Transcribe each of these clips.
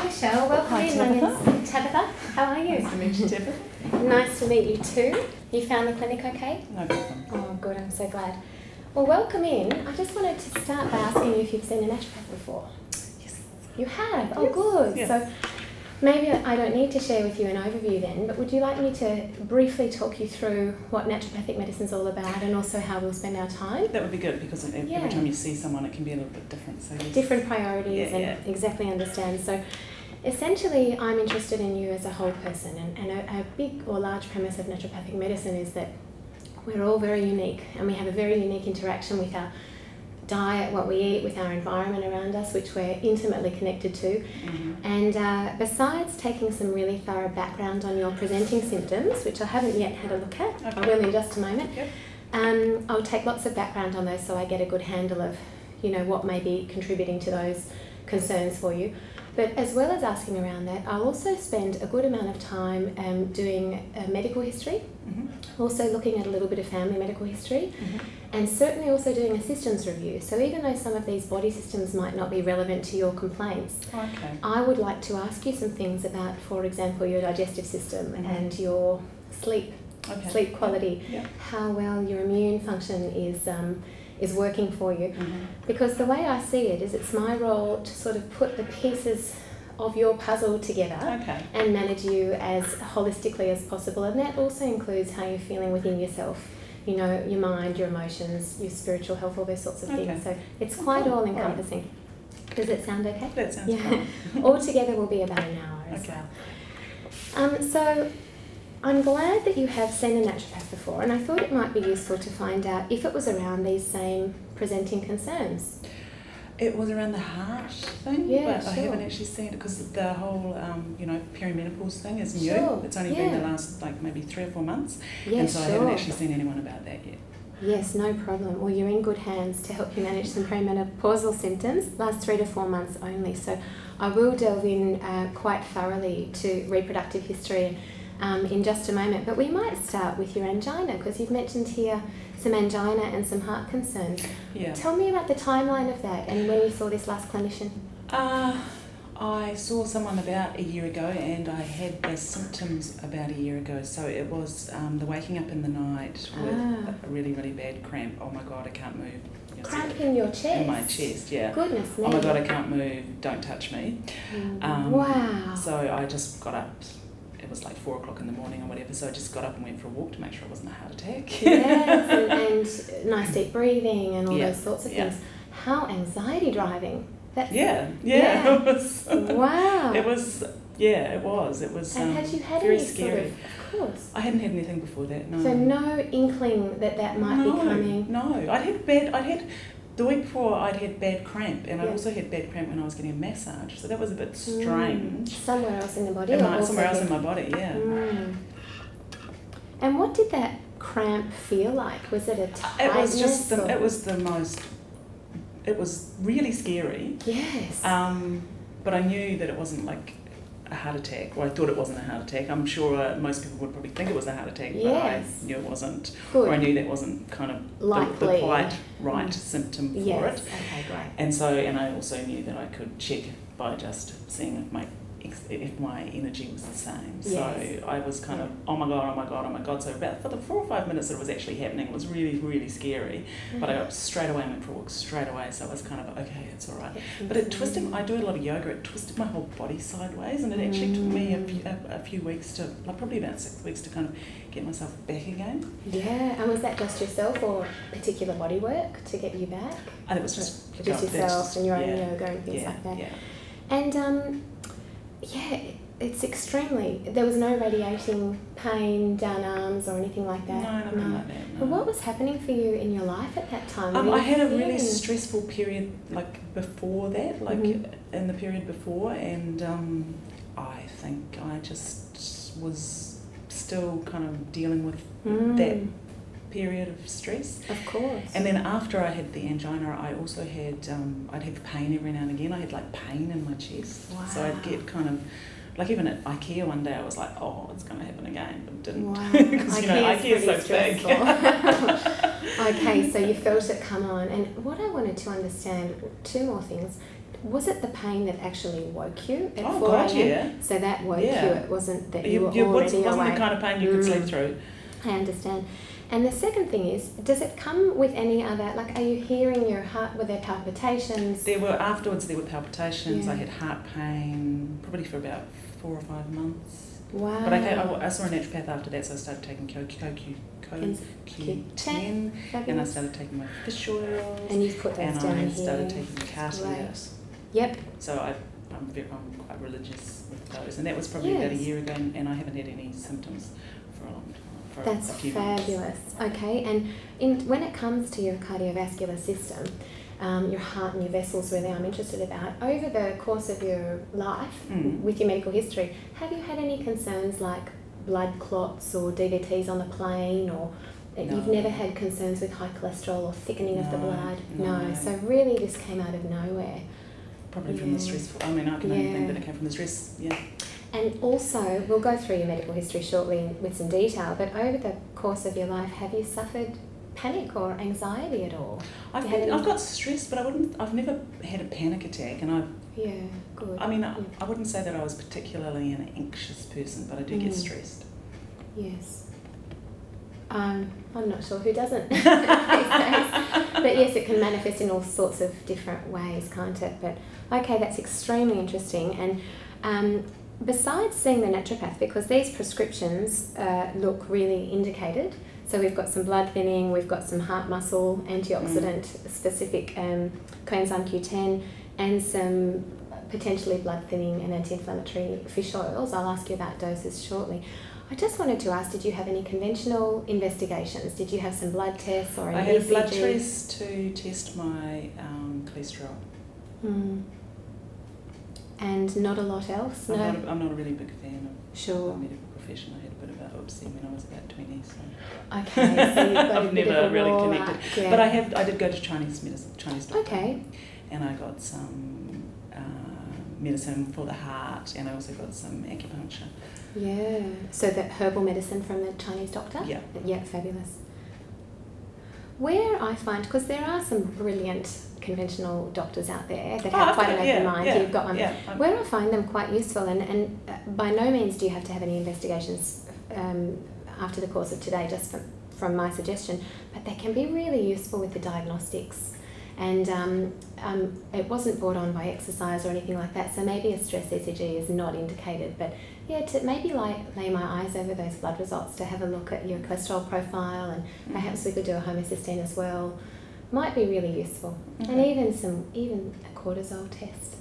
Michelle, welcome Hi, in. Tabitha. My name's Tabitha. How are you? Nice to meet you, Tabitha. Nice to meet you too. You found the clinic okay? No problem. Oh, good. I'm so glad. Well, welcome in. I just wanted to start by asking you if you've seen a naturopath before. Yes. You have? Oh, Yes. good. Yes. So maybe I don't need to share with you an overview then, but would you like me to briefly talk you through what naturopathic medicine is all about and also how we'll spend our time? That would be good because every time you see someone it can be a little bit different. So yes. Different priorities and exactly understand. So essentially I'm interested in you as a whole person, and a big or large premise of naturopathic medicine is that we're all very unique and we have a very unique interaction with our diet, what we eat, with our environment around us, which we're intimately connected to. Mm-hmm. And besides taking some really thorough background on your presenting symptoms, which I haven't yet had a look at, Okay. I will in just a moment, Yep. I'll take lots of background on those so I get a good handle of, what may be contributing to those concerns for you. But as well as asking around that, I'll also spend a good amount of time doing medical history, Mm-hmm. also looking at a little bit of family medical history, Mm-hmm. and certainly also doing a systems review. So even though some of these body systems might not be relevant to your complaints, Okay. I would like to ask you some things about, for example, your digestive system Mm-hmm. and your sleep quality, Yeah. how well your immune function is working for you. Mm-hmm. Because the way I see it is it's my role to sort of put the pieces of your puzzle together Okay. and manage you as holistically as possible, and that also includes how you're feeling within yourself, your mind, your emotions, your spiritual health, all those sorts of Okay. things. So it's quite Cool. all encompassing. Does it sound okay? That sounds Yeah. fun. Altogether will be about an hour as Okay. well. So I'm glad that you have seen a naturopath before, and I thought it might be useful to find out if it was around these same presenting concerns. It was around the heart thing, Yeah, but I sure. haven't actually seen it because the whole, perimenopause thing is new. Sure, It's only been yeah. the last maybe 3 or 4 months, Yeah, and so I sure. haven't actually seen anyone about that yet. Yes, no problem. Well, you're in good hands to help you manage some perimenopausal symptoms, last 3 to 4 months only. So I will delve in quite thoroughly to reproductive history in just a moment. But we might start with your angina, because you've mentioned here some angina and some heart concerns. Yeah. Tell me about the timeline of that and when you saw this last clinician. I saw someone about a year ago, and I had the symptoms about a year ago. So it was the waking up in the night with a really, really bad cramp. Oh my God, I can't move. Cramp in your chest? In my chest, yeah. Goodness me. Oh my God, I can't move. Don't touch me. Wow. So I just got up. It was like 4 o'clock in the morning or whatever. So I just got up and went for a walk to make sure it wasn't a heart attack. Yes, and nice deep breathing and all Yeah, those sorts of yeah. things. How anxiety driving. That's, Yeah. Yeah. It was. Wow. It was. Yeah, it was. It was. And had you had very any scary. of course. I hadn't had anything before that. No. So no inkling that might be coming. No, the week before I'd had bad cramp, and I also had bad cramp when I was getting a massage. So that was a bit strange. Somewhere else in the body. Somewhere else in my body, yeah. And what did that cramp feel like? Was it a tightness? It was really scary. Yes. But I knew that it wasn't like a heart attack, or I thought it wasn't a heart attack. I'm sure most people would probably think it was a heart attack, but I knew it wasn't. Good. Or I knew that wasn't kind of the quite right symptom for it. Okay, great. And I also knew that I could check by just seeing if my energy was the same. Yes. So I was kind of, oh my God. So about for the 4 or 5 minutes that it was actually happening, it was really, really scary. But I got up straight away and went for a walk straight away. So I was kind of, okay, it's all right. But it twisted, I do a lot of yoga, it twisted my whole body sideways, and it actually took me a few weeks probably about 6 weeks to kind of get myself back again. Yeah, and was that just yourself or particular body work to get you back? And it was just yourself and your own yoga and things like that. Yeah. And it's extremely, there was no radiating pain down arms or anything like that? No, nothing like that. No. But what was happening for you in your life at that time? I had a really stressful period before that, in the period before, and I think I just was still kind of dealing with that period of stress. Of course. And then after I had the angina, I also had, I'd have pain every now and again. I had pain in my chest. Wow. So I'd get kind of, even at IKEA one day, I was like, oh, it's going to happen again, but it didn't. Wow. Because, IKEA's so big. Okay, so you felt it come on. And what I wanted to understand, 2 more things. was it the pain that actually woke you at 4 God, a.m.? yeah. So that woke you, it wasn't that you were It already awake. wasn't the kind of pain you could sleep through. I understand. And the second thing is, does it come with any other, like, are you hearing your heart, were there palpitations? Afterwards there were palpitations, I had heart pain, probably for about 4 or 5 months. Wow. But I saw a naturopath after that, so I started taking CoQ10, and I started taking my fish oils. And you've put those down here. And I started taking cartilage. Yep. So I'm quite religious with those, and that was probably about a year ago, and I haven't had any symptoms for a long time. That's fabulous. Okay, and when it comes to your cardiovascular system, your heart and your vessels, really I'm interested about, over the course of your life, with your medical history, have you had any concerns like blood clots or DVTs on the plane, or you've never had concerns with high cholesterol or thickening of the blood? No. So really this came out of nowhere. Probably from the stress. I mean, I can only think that it came from the stress, And also, we'll go through your medical history shortly with some detail, but over the course of your life, have you suffered panic or anxiety at all? I've got stress, but I've never had a panic attack, and good. I mean, I wouldn't say that I was particularly an anxious person, but I do get stressed. Yes. I'm not sure who doesn't these days. But yes, it can manifest in all sorts of different ways, can't it? But okay, that's extremely interesting. And besides seeing the naturopath, because these prescriptions look really indicated, so we've got some blood thinning, we've got some heart muscle antioxidant specific coenzyme Q10, and some potentially blood thinning and anti-inflammatory fish oils. I'll ask you about doses shortly. I just wanted to ask, did you have any conventional investigations? Did you have some blood tests or an ECG? I had a blood test to test my cholesterol. And not a lot else? No? I'm not a really big fan of the medical profession. I had a bit of a upset when I was about 20. So. Okay, so you've got I've never really connected. But I did go to Chinese doctor. Okay. And I got some medicine for the heart, and I also got some acupuncture. Yeah. So the herbal medicine from the Chinese doctor? Yeah. Yeah, fabulous. Where I find, because there are some brilliant conventional doctors out there that have quite an open mind. You've got one. Where I find them quite useful, and by no means do you have to have any investigations after the course of today, just from my suggestion, but they can be really useful with the diagnostics. And it wasn't brought on by exercise or anything like that, so maybe a stress ECG is not indicated, but yeah, to maybe lay my eyes over those blood results to have a look at your cholesterol profile, and perhaps we could do a homocysteine as well. Might be really useful. And even a cortisol test.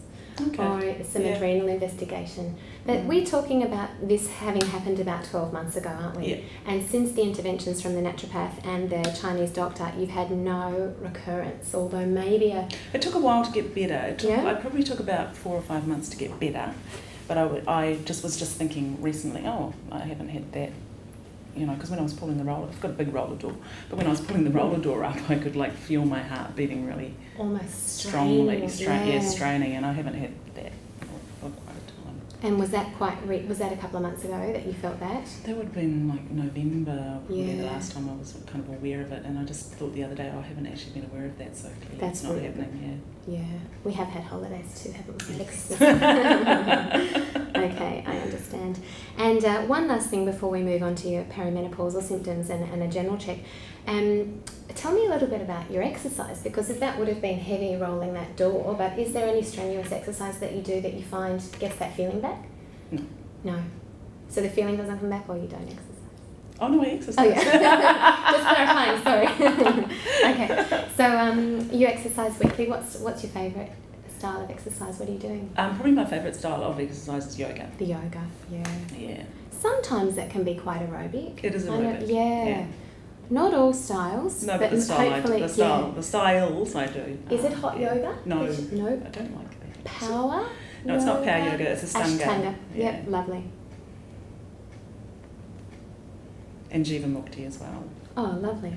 Or some adrenal investigation. But we're talking about this having happened about 12 months ago, aren't we? Yeah. And since the interventions from the naturopath and the Chinese doctor, you've had no recurrence, although maybe It took a while to get better. It probably took about 4 or 5 months to get better. But I was just thinking recently, I haven't had that. You know, because when I was pulling the roller, I've got a big roller door, but when I was pulling the roller door up, I could feel my heart beating really almost strongly, straining, and I haven't had that for quite a time. And was that was that a couple of months ago that you felt that? That would have been November, probably the last time I was kind of aware of it, and I just thought the other day, I haven't actually been aware of that, so clearly it's not happening. Yeah, we have had holidays too, haven't we? Okay, I understand. And one last thing before we move on to your perimenopausal symptoms and a general check. Tell me a little bit about your exercise, because that would have been heavy rolling that door, but is there any strenuous exercise that you do that you find gets that feeling back? No. No. So the feeling doesn't come back, or you don't exercise? Oh no, I exercise. Oh yeah. Just clarifying, sorry. Okay. So you exercise weekly. What's your favourite style of exercise? What are you doing? Probably my favourite style of exercise is yoga. The yoga, yeah. Yeah. Sometimes that can be quite aerobic. It is aerobic. Yeah. Not all styles. No, but the styles I do. Is it hot yoga? No. No. I don't like that. Power? No, it's not power yoga, it's Ashtanga. Ashtanga. Yep, lovely. And Jivamukti as well. Oh, lovely.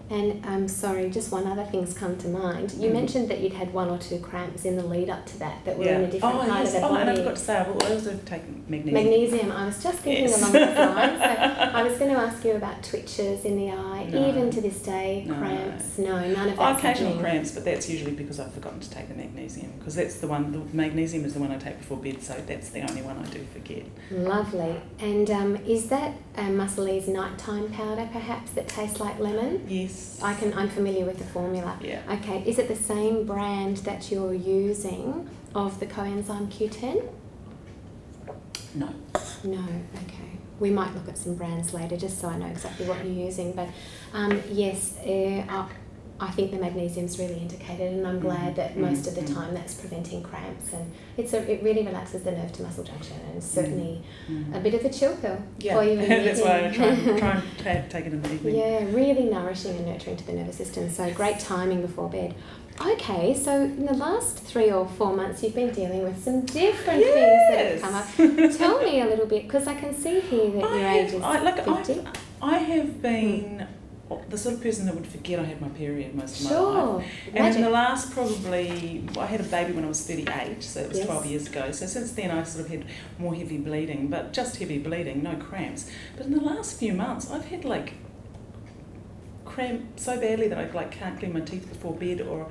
And I'm sorry, just one other thing's come to mind. You mentioned that you'd had 1 or 2 cramps in the lead up to that were in a different part of the body. And I forgot to say, I've also taken magnesium. Magnesium, I was just thinking along those lines. So I was going to ask you about twitches in the eye. No. Even to this day, cramps, no, none of that. Occasional cramps, but that's usually because I've forgotten to take the magnesium, because that's the one, the magnesium is the one I take before bed, so that's the only one I do forget. Lovely. And is that Muscle Ease nighttime powder perhaps that tastes like lemon? Yes. I'm familiar with the formula. Yeah. Okay, is it the same brand that you're using of the coenzyme Q10? No. No, okay. We might look at some brands later just so I know exactly what you're using. But yes, I think the magnesium's really indicated, and I'm glad that most of the time that's preventing cramps, and it really relaxes the nerve to muscle junction, and it's certainly a bit of a chill pill for you in the evening. That's why I try and take it in the evening. Yeah, really nourishing and nurturing to the nervous system, so great timing before bed. Okay, so in the last 3 or 4 months you've been dealing with some different things that have come up. Tell me a little bit, because I can see here that your age is 50. I have been the sort of person that would forget I had my period most of my life. And in the last I had a baby when I was 38, so it was 12 years ago. So since then I sort of had more heavy bleeding, but just heavy bleeding, no cramps. But in the last few months I've had cramp so badly that I can't clean my teeth before bed, or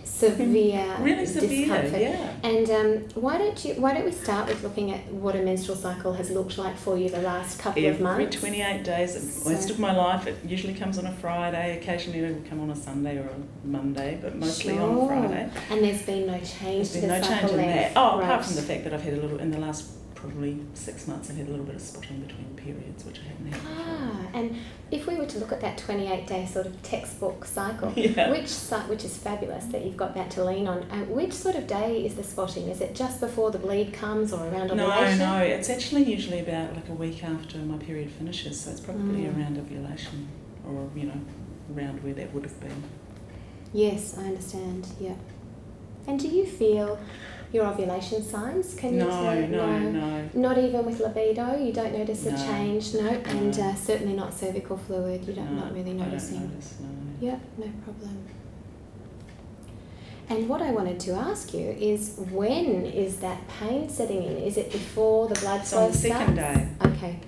severe really severe discomfort. Yeah. And why don't we start with looking at what a menstrual cycle has looked like for you the last couple of months? Every 28 days, most of my life. It usually comes on a Friday, occasionally it will come on a Sunday or a Monday, but mostly on a Friday. And there's been no change to the cycle length? There's been no change in that. Apart from the fact that I've had a little, in the last probably 6 months, I've had a little bit of spotting between periods, which I haven't had before. And if we were to look at that 28-day sort of textbook cycle, which is fabulous that you've got that to lean on, which sort of day is the spotting? Is it just before the bleed comes or around ovulation? No, it's actually usually about a week after my period finishes, so it's probably around ovulation, or, around where that would have been. Yes, I understand, yeah. And do you feel your ovulation signs? Can you tell? No. Not even with libido? You don't notice a change? No. And certainly not cervical fluid? You don't, not really noticing? I don't notice, no. Yep, no problem. And what I wanted to ask you is, when is that pain setting in? Is it before the blood flow starts? It's on the second day. Okay,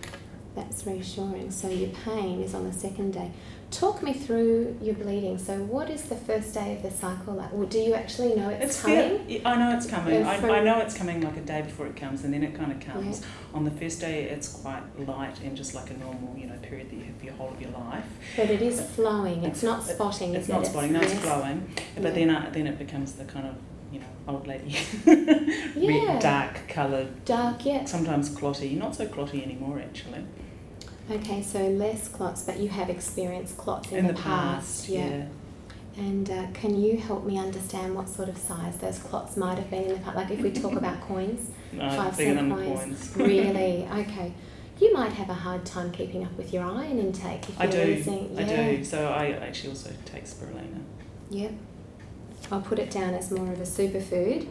that's reassuring. So your pain is on the second day. Talk me through your bleeding. So what is the first day of the cycle like? Well, do you actually know it's coming? I know it's coming. I know it's coming a day before it comes, and then it kind of comes. On the first day it's quite light and just like a normal, period that you have for your whole of your life. But it is flowing. It's not spotting. It's not spotting. No, it's flowing. But then it becomes the kind of old lady, red, dark coloured. Sometimes clotty. Not so clotty anymore, actually. Okay, so less clots, but you have experienced clots in the past. Yeah. And can you help me understand what sort of size those clots might have been in the past? Like if we talk about coins, 5-cent coins. Really? Okay. You might have a hard time keeping up with your iron intake if you're losing. I do. So I actually also take spirulina. Yep. I'll put it down as more of a superfood.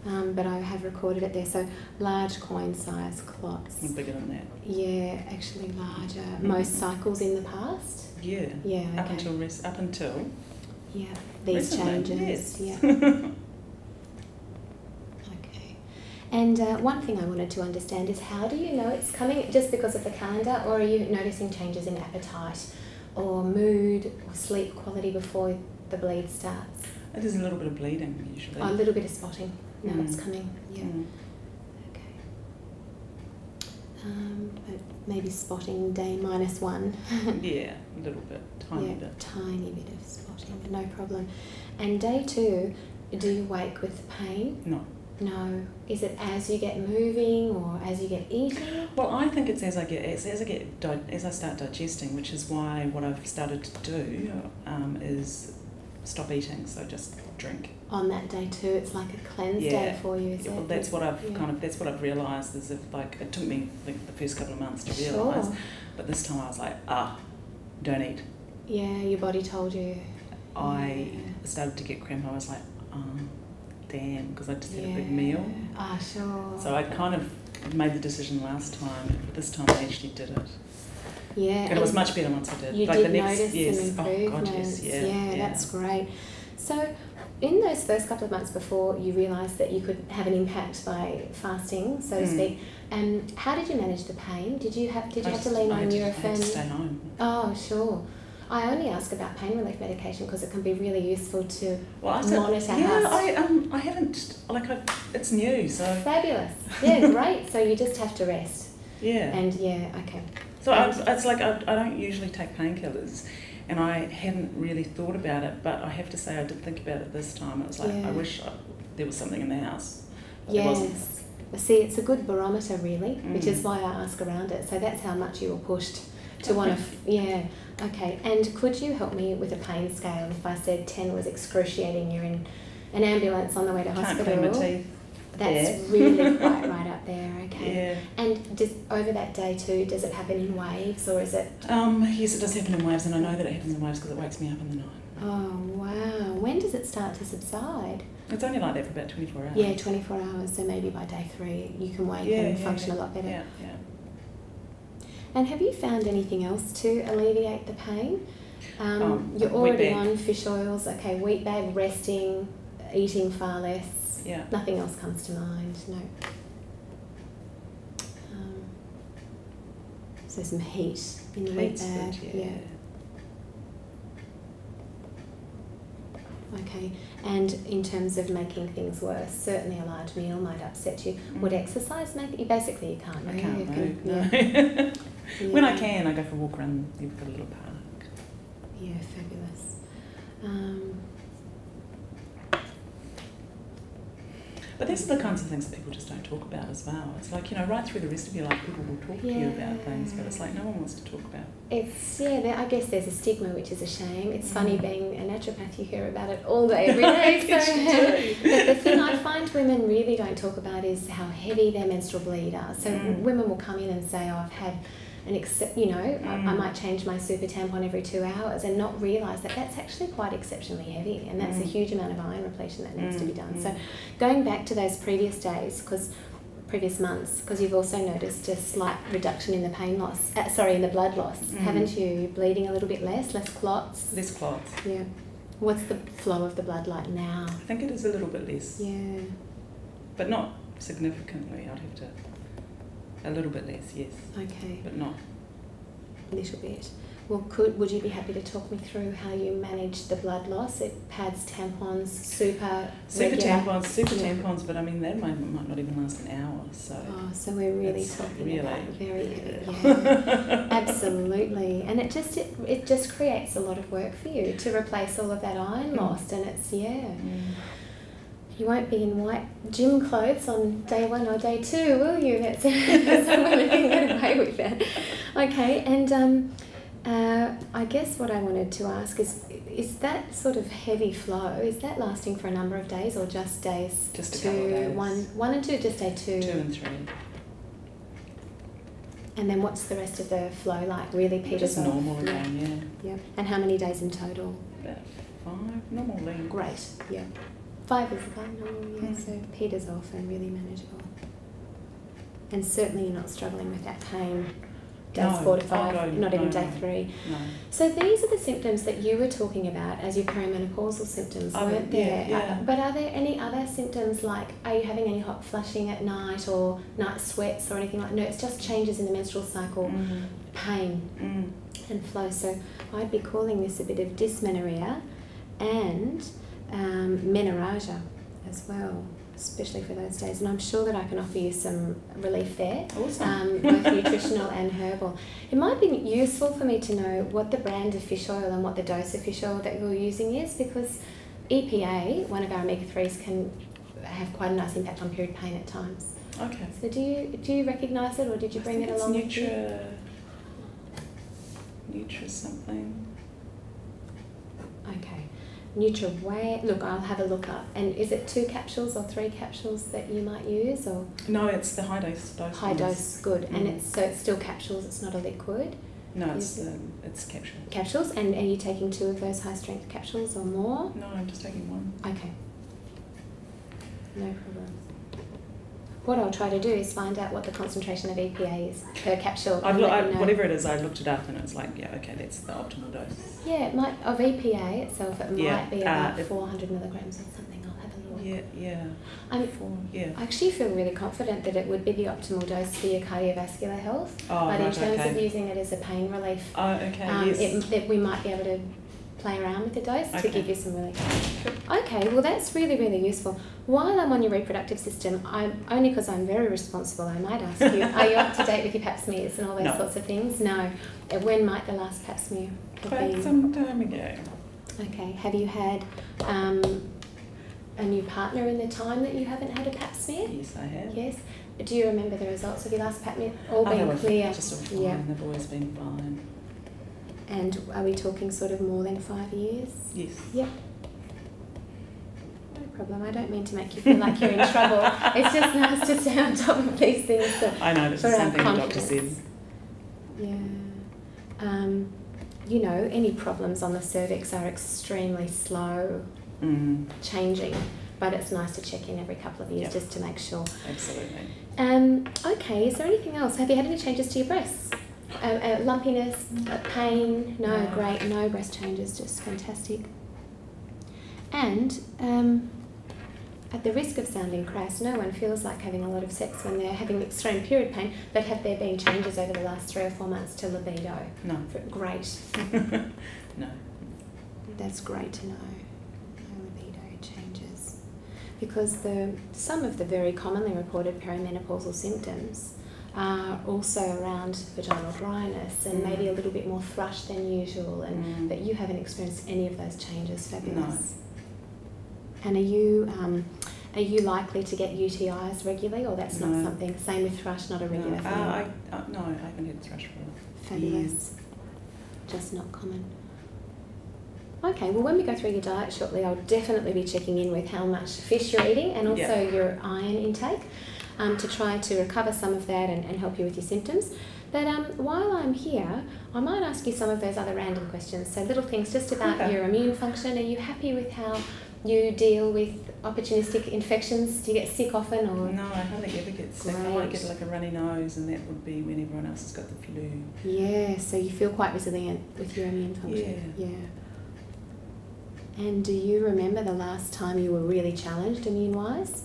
But I have recorded it there. So large coin size clots. Bigger than that. Yeah, actually larger. Most cycles in the past. Yeah. Yeah. Okay. Up until. Yeah. These recently, changes. Yes. Yeah. Okay. And one thing I wanted to understand is, how do you know it's coming? Just because of the calendar, or are you noticing changes in appetite, or mood, or sleep quality before the bleed starts? There's a little bit of bleeding usually. Oh, a little bit of spotting. Now it's coming. Yeah. Okay. But maybe spotting day -1. Yeah, a little bit, tiny bit. Tiny bit of spotting, but no problem. And day 2, do you wake with pain? No. No. Is it as you get moving or as you get eating? Well, I think it's as I start digesting, which is why what I've started to do is stop eating, so just drink. On that day 2, it's like a cleanse day for you, is it? Well, that's what I've realised, is if it took me the first couple of months to realise, but this time I was like, don't eat. Yeah, your body told you. I started to get cramp. I was like, damn, because I just had a big meal. Sure. So I kind of I'd made the decision last time. This time I actually did it. Yeah. And it was much better once I did. You like did the next, notice yes. some improvements. Oh, God, yes. Yeah, that's great. So in those first couple of months before you realised that you could have an impact by fasting, so to speak, how did you manage the pain? Did you have to lean on Nurofen? I had to stay home. Oh, sure. I only ask about pain relief medication because it can be really useful to monitor. I haven't, it's new, so. Fabulous. Yeah, great. So you just have to rest. Yeah. And okay. So it's like I don't usually take painkillers, and I hadn't really thought about it, but I have to say I did think about it this time. It was like, I wish there was something in the house. Yes. See, it's a good barometer really, which is why I ask around it. So that's how much you were pushed to want to, okay. And could you help me with a pain scale? If I said 10 was excruciating, you're in an ambulance on the way to hospital. Can't clean my teeth. That's really quite right up there, okay. Yeah. And over that day too, does it happen in waves or is it? Yes, it does happen in waves, and I know that it happens in waves because it wakes me up in the night. Oh, wow. When does it start to subside? It's only like that for about 24 hours. Yeah, 24 hours, so maybe by day 3 you can wake and function a lot better. Yeah. And have you found anything else to alleviate the pain? You're already on fish oils, okay, wheat bag, resting, eating far less. Yeah. Nothing else comes to mind, no. So some heat in the wheat bag. Yeah. Okay, and in terms of making things worse, certainly a large meal might upset you. Would exercise make you? Basically, you can't move. I can't move. No. When I can, I go for a walk around the little park. Yeah, fabulous. But these are the kinds of things that people just don't talk about as well. It's like, right through the rest of your life, people will talk to you about things, but it's like no one wants to talk about. It's, I guess there's a stigma, which is a shame. It's funny being a naturopath, you hear about it all day, every day. But the thing I find women really don't talk about is how heavy their menstrual bleed are. So women will come in and say, I've had I might change my super tampon every 2 hours and not realise that that's actually quite exceptionally heavy, and that's a huge amount of iron repletion that needs to be done. So going back to those previous months, because you've also noticed a slight reduction in the pain loss, in the blood loss, haven't you? Bleeding a little bit less clots? Less clots. Yeah. What's the flow of the blood like now? I think it is a little bit less. Yeah. But not significantly, I'd have to... A little bit less, yes. Okay. But not. A little bit. Well, would you be happy to talk me through how you manage the blood loss? Pads, tampons, super tampons, but I mean, that might not even last an hour, so... Oh, so we're really talking about very heavy, yeah. Absolutely. And it just creates a lot of work for you to replace all of that iron lost, and it's, You won't be in white gym clothes on day 1 or day 2, will you? That's someone can get away with that. Okay, and I guess what I wanted to ask is that sort of heavy flow, is that lasting for a number of days or just days? Just a couple of days. 1 and 2, just day 2? 2 and 3. And then what's the rest of the flow like? Really peters off? Just normal again, yeah. And how many days in total? About 5, normally. Great, yeah. 5 is about normal, so peters off and really manageable. And certainly you're not struggling with that pain days 4 to 5, not even day 3. No. So these are the symptoms that you were talking about as your perimenopausal symptoms, weren't there? Yeah. But are there any other symptoms, like are you having any hot flushing at night or night sweats or anything like that? No, it's just changes in the menstrual cycle, pain and flow. So I'd be calling this a bit of dysmenorrhea and menorrhagia as well, especially for those days, and I'm sure that I can offer you some relief there. Awesome. Both nutritional and herbal. It might be useful for me to know what the brand of fish oil and what the dose of fish oil that you're using is, because EPA, one of our omega-3s, can have quite a nice impact on period pain at times. Okay. So do you recognise it, or did you bring it along with you? Nutra something. Okay. NutraWay. Look, I'll have a look up. And is it 2 capsules or 3 capsules that you might use, or? No, it's the high dose. High dose, good. And it's still capsules. It's not a liquid. No, it's capsules. Capsules, and are you taking 2 of those high strength capsules or more? No, I'm just taking 1. Okay. No problem. what I'll try to do is find out what the concentration of EPA is per capsule. And let you know. Whatever it is, I looked it up and it's like, yeah, okay, that's the optimal dose. Yeah, it might, of EPA itself, it Yeah, might be about 400 milligrams or something. I'll have a look. Yeah. I actually feel really confident that it would be the optimal dose for your cardiovascular health. Oh, but right, in terms okay. of using it as a pain relief, yes. we might be able to play around with the dose to Okay. give you some relief. Okay, well that's really, really useful. While I'm on your reproductive system, only because I'm very responsible, I might ask you, are you up to date with your pap smears and all those No. sorts of things? No. When might the last pap smear have Quite been? some time ago. Okay. Have you had a new partner in the time that you haven't had a pap smear? Yes, I have. Yes. Do you remember the results of your last pap smear? All been clear? Just all fine. Yeah. They've always been fine. And are we talking sort of more than 5 years? Yes. Yep. No problem. I don't mean to make you feel like you're in trouble. It's just nice to stay on top of these things. I know, that's the same thing the doctor said. Yeah. You know, any problems on the cervix are extremely slow changing, but it's nice to check in every couple of years just to make sure. Absolutely. Okay, is there anything else? Have you had any changes to your breasts? Lumpiness, pain? No, great, no breast changes, just fantastic. And at the risk of sounding crass, no one feels like having a lot of sex when they're having extreme period pain, but have there been changes over the last 3 or 4 months to libido? No. Great. No. That's great to know. No libido changes. Because some of the very commonly reported perimenopausal symptoms are also around vaginal dryness and maybe a little bit more thrush than usual, and but you haven't experienced any of those changes. Fabulous. No. And are you likely to get UTIs regularly, or that's not something? Same with thrush, not a regular thing. No, I haven't had thrush for Fabulous. years. Just not common. Okay, well when we go through your diet shortly, I'll definitely be checking in with how much fish you're eating and also your iron intake to try to recover some of that and help you with your symptoms. But while I'm here, I might ask you some of those other random questions. So little things just about your immune function. Are you happy with how you deal with opportunistic infections? Do you get sick often? Or? No, I hardly ever get sick. I might get like a runny nose, and that would be when everyone else has got the flu. Yeah, so you feel quite resilient with your immune function. Yeah. And do you remember the last time you were really challenged immune-wise?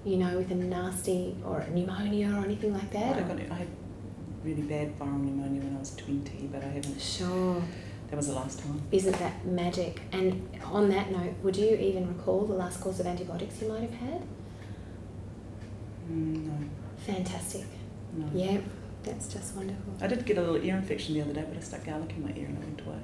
You know, with a nasty or pneumonia or anything like that? I had really bad viral pneumonia when I was 20, but I haven't. Sure. That was the last time. Isn't that magic? And on that note, would you even recall the last course of antibiotics you might have had? No. Fantastic. No. Yeah, that's just wonderful. I did get a little ear infection the other day, but I stuck garlic in my ear and I went away.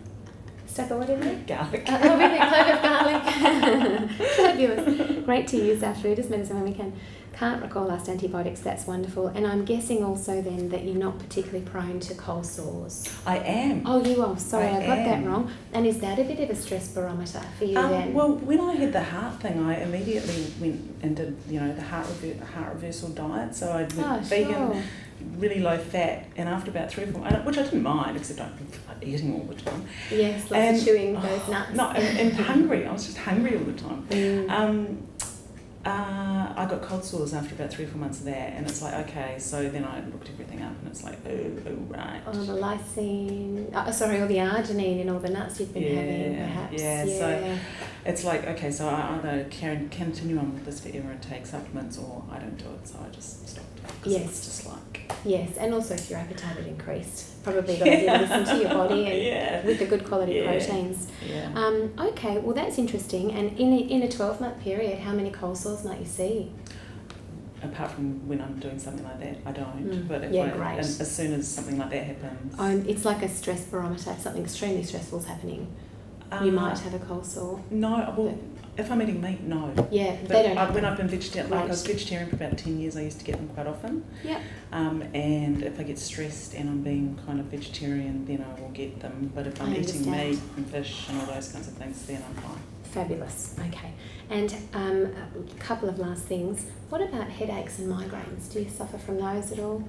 Stuck a what in there? Garlic. Oh, really? Clove of garlic. Fabulous. Great to use our food as medicine when we can. Can't recall last antibiotics, that's wonderful. And I'm guessing also then that you're not particularly prone to cold sores. I am. Oh, you are. Sorry, I got that am. wrong. And is that a bit of a stress barometer for you then? Well, when I had the heart thing, I immediately went and did, the heart reversal diet. So I went vegan, really low fat, and after about 3 or 4 months, which I didn't mind, except I was eating all the time. Yes, lots of chewing those nuts. No, and hungry. I was just hungry all the time. I got cold sores after about 3 or 4 months of that, and it's like, okay, so then I looked everything up, and it's like, oh right. Oh, the lysine, or the arginine in all the nuts you've been having, perhaps. Yeah, so it's like, okay, so I either can continue on with this forever and take supplements, or I don't do it, so I just stopped. Yes. It's just like... Yes, and also if your appetite had increased, probably got to listen to your body and with the good quality proteins. Yeah. Okay, well that's interesting. And in a 12-month period, how many cold sores might you see? Apart from when I'm doing something like that, I don't. But great. As soon as something like that happens... it's like a stress barometer. If something extremely stressful is happening, you might have a cold sore. No, well, if I'm eating meat, no. Yeah, but they don't. When I've been vegetarian, I was vegetarian for about 10 years, I used to get them quite often. Yeah. And if I get stressed and I'm being kind of vegetarian, then I will get them. But if I'm eating meat and fish and all those kinds of things, then I'm fine. Fabulous. Okay. And a couple of last things. What about headaches and migraines? Do you suffer from those at all?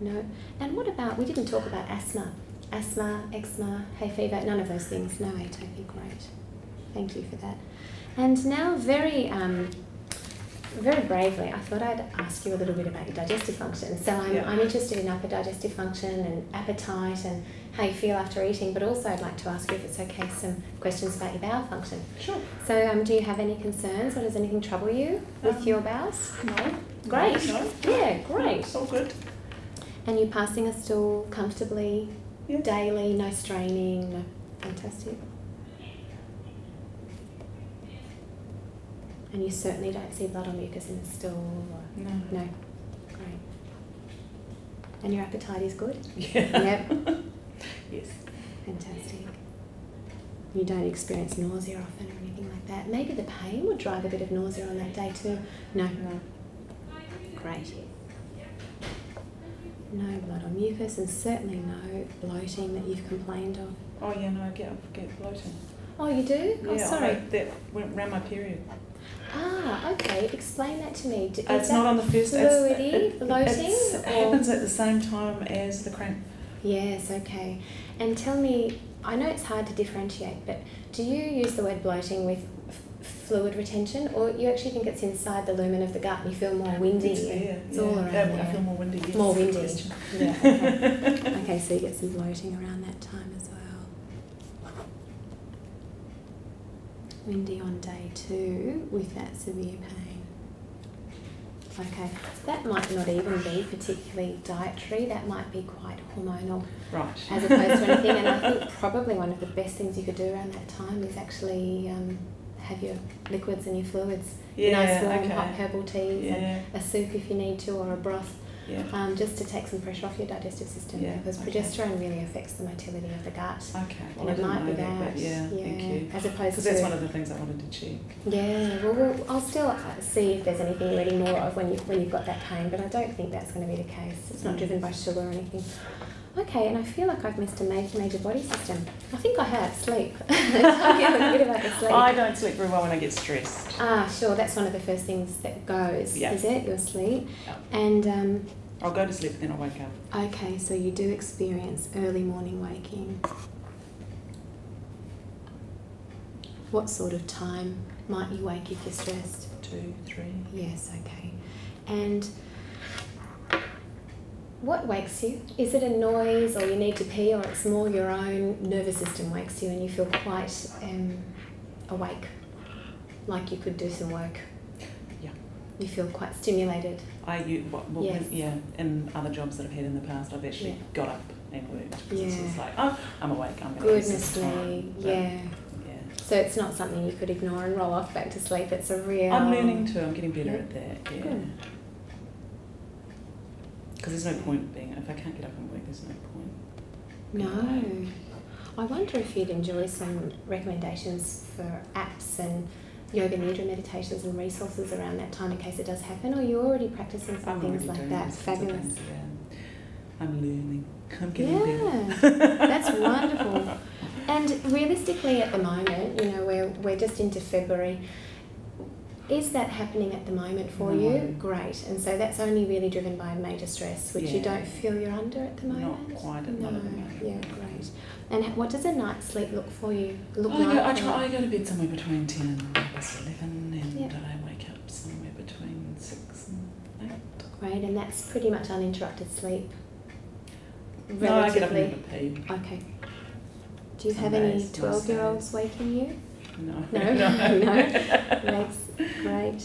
No. And what about, we didn't talk about asthma. Asthma, eczema, hay fever, none of those things. No atopy, great. Thank you for that. And now very very bravely, I thought I'd ask you a little bit about your digestive function. So I'm interested in upper digestive function and appetite and how you feel after eating, but also I'd like to ask you, if it's okay, some questions about your bowel function. Sure. So do you have any concerns, or does anything trouble you with your bowels? No. Great. No. Yeah, great. It's all good. And you're passing a stool comfortably, daily, no straining, no. Fantastic. And you certainly don't see blood or mucus in the stool? Or, no. No. Great. And your appetite is good? Yeah. Yep. Yes. Fantastic. You don't experience nausea often or anything like that? Maybe the pain would drive a bit of nausea on that day too? No. No. Great. No blood or mucus, and certainly no bloating that you've complained of? Oh yeah, no, I get bloating. Oh, you do? Yeah, Oh, sorry. that went around my period. Ah, okay. Explain that to me. It's not on the first. Fluidy, bloating? It happens at the same time as the cramp. Yes, okay. And tell me, I know it's hard to differentiate, but do you use the word bloating with fluid retention, or you actually think it's inside the lumen of the gut and you feel more windy? It's all around there. I feel more windy. Yes. More windy. Yeah, okay. Okay, so you get some bloating around that time as well. Windy on day 2 with that severe pain. Okay, that might not even be particularly dietary, that might be quite hormonal. Right. As opposed to anything, and I think probably one of the best things you could do around that time is actually have your liquids and your fluids. Nice warm hot herbal teas, and a soup if you need to, or a broth. Just to take some pressure off your digestive system, because progesterone really affects the motility of the gut. Okay, well, and it might be that. Thank you. As opposed to, because that's one of the things I wanted to check. Yeah, well, I'll still see if there's anything really more of when you've got that pain, but I don't think that's going to be the case. It's not driven by sugar or anything. Okay, and I feel like I've missed a major body system. I think I have sleep. Tell me a little bit about the sleep. I don't sleep very well when I get stressed. Ah, sure. That's one of the first things that goes, is it? Your sleep. And I'll go to sleep and then I'll wake up. Okay, so you do experience early morning waking. What sort of time might you wake if you're stressed? 2, 3. Yes, okay. And what wakes you? Is it a noise, or you need to pee, or it's more your own nervous system wakes you and you feel quite awake, like you could do some work? Yeah. You feel quite stimulated? In other jobs that I've had in the past, I've actually got up and worked. Yeah. It's just like, oh, I'm awake, I'm going to Goodness me, yeah. So it's not something you could ignore and roll off back to sleep, it's a real... I'm learning to, I'm getting better at that, yeah. Good. Because there's no point being, if I can't get up and work, there's no point. No. I wonder if you'd enjoy some recommendations for apps and yoga nidra meditations and resources around that time in case it does happen, or you're already practicing some things like that. Fabulous. Things, I'm learning. I'm getting better. That's wonderful. And realistically at the moment, we're just into February. Is that happening at the moment for you? Great. And so that's only really driven by major stress, which you don't feel you're under at the moment? Not quite at the moment. Yeah, great. And what does a night's sleep look for you? I go to bed somewhere between 10 and 11, and I wake up somewhere between 6 and 8. Great, and that's pretty much uninterrupted sleep? Relatively. No, I get up and have a pee. Okay. Do you have any 12-year-olds waking you? No. No. That's great.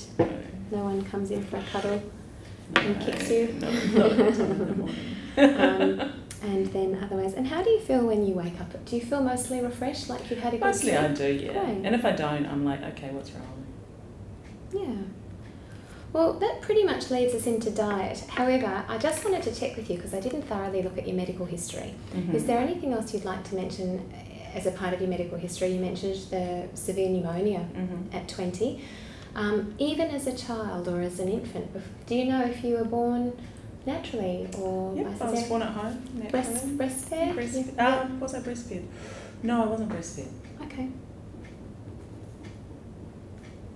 No one comes in for a cuddle and kicks you? No, not in the morning. And then otherwise, and how do you feel when you wake up? Do you feel mostly refreshed, like you've had a good Mostly sleep? I do, yeah. Great. And if I don't, I'm like, okay, what's wrong? Yeah. Well, that pretty much leads us into diet. However, I just wanted to check with you because I didn't thoroughly look at your medical history. Mm-hmm. Is there anything else you'd like to mention as a part of your medical history? You mentioned the severe pneumonia at 20. Even as a child or as an infant, do you know if you were born naturally or... Yep, I was born at home, naturally. Breastfed? Was I breastfed? No, I wasn't breastfed. Okay.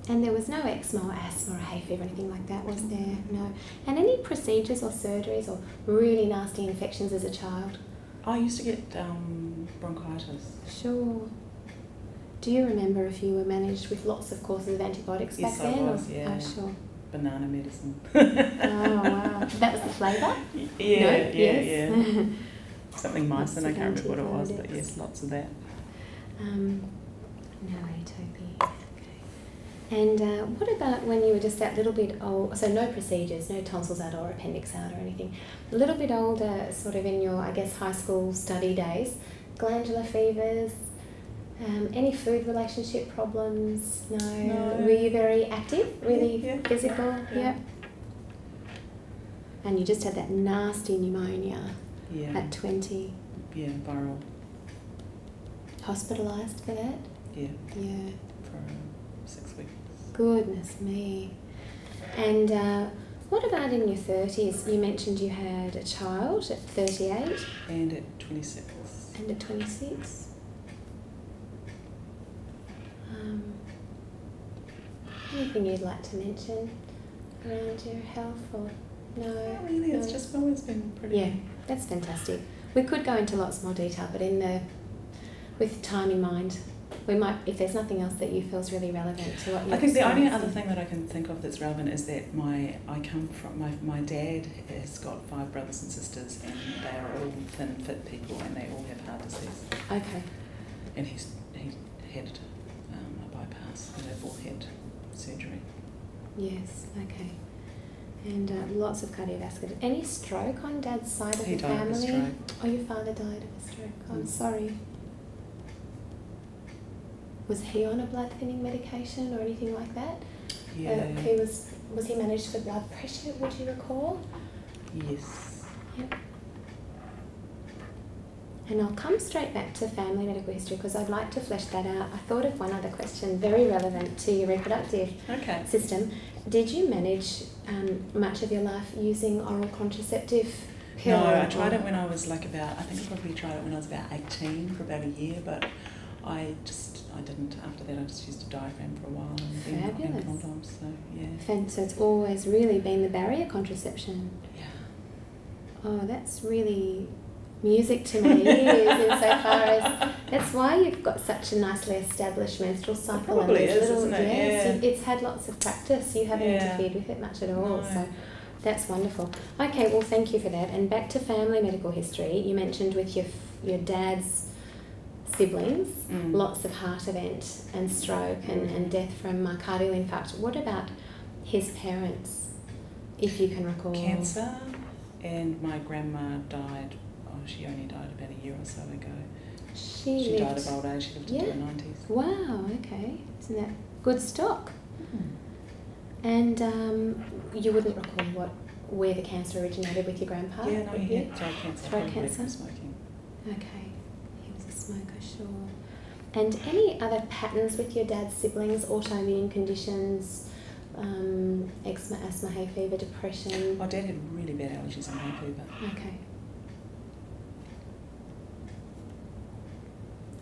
And there was no eczema or asthma or hay fever or anything like that, was there? No. And any procedures or surgeries or really nasty infections as a child? I used to get bronchitis. Sure. Do you remember if you were managed with lots of courses of antibiotics back then? Yes, I was, yeah. Oh, sure. banana medicine. Oh, wow. That was the flavour? Yeah, No? yeah, Yes. yeah. Something Lots mycin, I of can't remember what it was, but antibiotics. yes, lots of that. No atopy. Okay. And what about when you were just that little bit old, so no procedures, no tonsils out or appendix out or anything, a little bit older, sort of in your, I guess, high school study days, glandular fevers, any food relationship problems? No. Were you very active, really Yeah. physical? Yeah. Yep. And you just had that nasty pneumonia Yeah. at 20. Yeah, viral. Hospitalised for that? Yeah, Yeah. for 6 weeks. Goodness me. And what about in your 30s? You mentioned you had a child at 38 And at 26. and at 26. Anything you'd like to mention around your health or no? Not really, it's No. just always been pretty... Yeah, that's fantastic. We could go into lots more detail, but with time in mind, we might, if there's nothing else that you feel is really relevant to what you're I think the only experiencing. other thing that I can think of that's relevant is that my dad has got 5 brothers and sisters, and they are all thin, fit people, and they all have heart disease. Okay. And he had a bypass, and they've all had surgery. Yes, okay. And lots of cardiovascular. Any stroke on Dad's side of He the died of a family? stroke. Oh, your father died of a stroke. I'm sorry. Was he on a blood thinning medication or anything like that? Yeah. Was he managed for blood pressure, would you recall? Yes. Yep. And I'll come straight back to family medical history because I'd like to flesh that out. I thought of one other question very relevant to your reproductive Okay. system. Did you manage much of your life using oral contraceptive pill? No, I tried it when I was I think I probably tried it when I was about 18 for about a year, but I didn't. After that, I just used a diaphragm for a while and then Fabulous. condoms, so yeah. So it's always really been the barrier contraception. Yeah. Oh, that's really music to my ears insofar as that's why you've got such a nicely established menstrual cycle. It probably and those is, little, isn't it? yes, Yeah. It's had lots of practice. You haven't Yeah. interfered with it much at all. No. So that's wonderful. Okay, well, thank you for that. And back to family medical history. You mentioned with your dad's siblings, lots of heart event and stroke and death from myocardial infarct. What about his parents, if you can recall? Cancer, and my grandma died. Oh, she only died about a year or so ago. She died of old age. She lived into her 90s. Wow, okay. Isn't that good stock? And you wouldn't recall where the cancer originated with your grandpa? Yeah, no, he had throat cancer. Throat probably cancer? from smoking. Okay. He was a smoker, sure. And any other patterns with your dad's siblings, autoimmune conditions, eczema, asthma, hay fever, depression? My dad had really bad allergies and hay fever. Okay.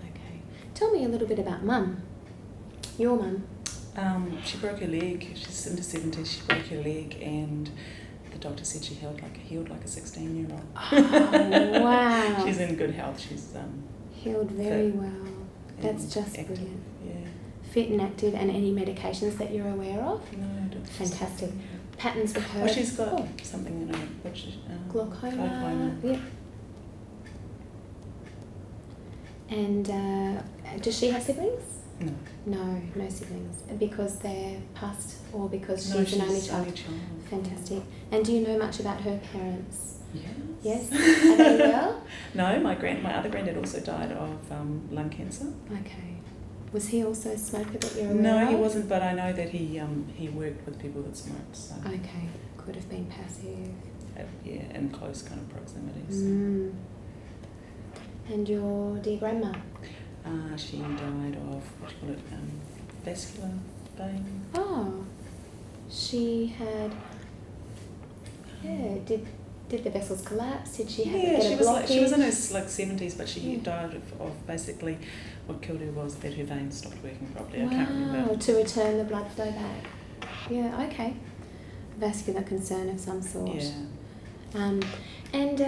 Okay. Tell me a little bit about Mum. Your mum. She broke her leg. She's in her 70s. She broke her leg, and the doctor said she healed like a 16-year-old. Oh, wow. She's in good health. She's healed very well. That's just active. brilliant. Yeah. Fit and active, and any medications that you're aware of? No, I don't. Fantastic. Patterns with her. Oh, she's got something in her, which glaucoma. Yep. And does she have siblings? No. No siblings. Because they're passed, or because No, she's an only child? child. Fantastic. And do you know much about her parents? Yes. Yes? Are they well? No, my other granddad also died of lung cancer. Okay. Was he also a smoker that you're aware No, of? he wasn't, but I know that he worked with people that smoked. So. Okay. Could have been passive. Yeah, in close kind of proximities. Mm. And your dear grandma? She died of, vascular vein. Oh. She had... Yeah, did the vessels collapse? Did she have Yeah, get a blockage? she was in her 70s, but she died of basically what killed her was that her veins stopped working properly. Wow, I can't remember. to return the blood flow back. Yeah, okay. Vascular concern of some sort. Yeah. And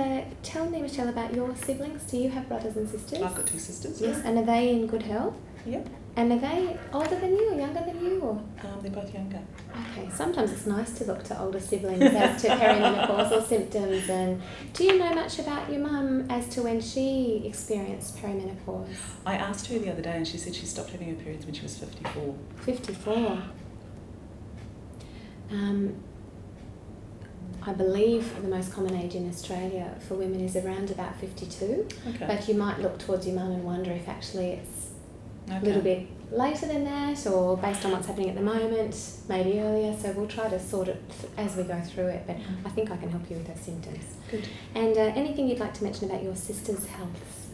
tell me, Michelle, about your siblings. Do you have brothers and sisters? I've got 2 sisters. Yes, and are they in good health? Yep. And are they older than you or younger than you? Or? They're both younger. Okay, sometimes it's nice to look to older siblings as to perimenopausal symptoms. And do you know much about your mum as to when she experienced perimenopause? I asked her the other day and she said she stopped having her periods when she was 54. 54. I believe the most common age in Australia for women is around about 52. Okay. But you might look towards your mum and wonder if actually it's Okay. a little bit later than that, or based on what's happening at the moment, maybe earlier. So we'll try to sort it as we go through it, but I think I can help you with those symptoms. Good. And anything you'd like to mention about your sister's health?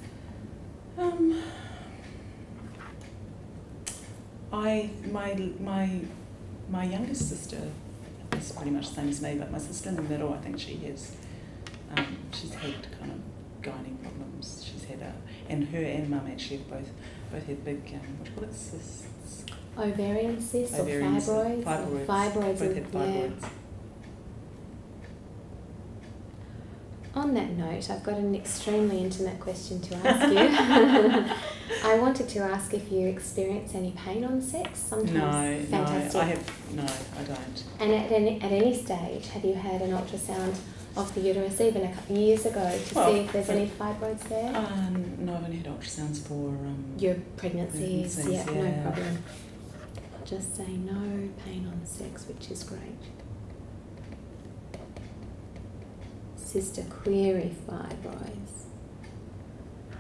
My youngest sister is pretty much the same as me, but my sister in the middle, I think she's had kind of gynae problems. She's had and her and mum actually have both had big, what do you call it, cysts? Ovarian cysts or fibroids? Fibroids. Both had fibroids. Yeah. On that note, I've got an extremely intimate question to ask you. I wanted to ask if you experience any pain on sex. Sometimes fantastic. No, I don't. And at any stage, have you had an ultrasound of the uterus, even a couple of years ago, to see if there's any fibroids there? No, I've only had ultrasounds for your pregnancies. Yeah, yeah, no problem. Just say no pain on sex, which is great. Sister query fibroids.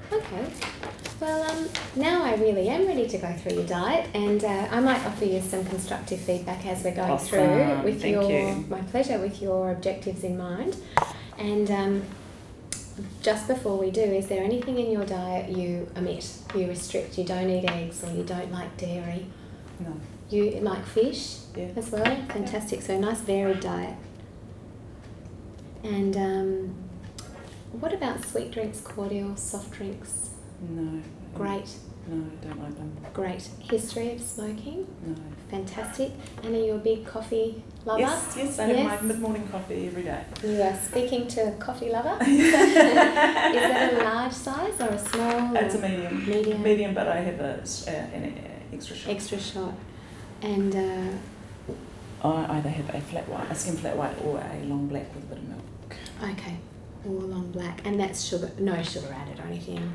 Okay. Well, now I really am ready to go through your diet, and I might offer you some constructive feedback as we're going through with my pleasure, with your objectives in mind. And just before we do, is there anything in your diet you omit, you restrict? You don't eat eggs, or you don't like dairy? No. You like fish as well? Fantastic. So a nice varied diet. And what about sweet drinks, cordial, soft drinks? No. Great. No, I don't like them. Great. History of smoking? No. Fantastic. And are you a big coffee lover? Yes, I have my mid-morning coffee every day. You are speaking to a coffee lover. Is that a large size or a small? It's a medium. Medium. Medium, but I have an extra shot. Extra shot. And I either have a skim flat white, or a long black with a bit of milk. Okay, all long black, and that's sugar, no sugar added or anything.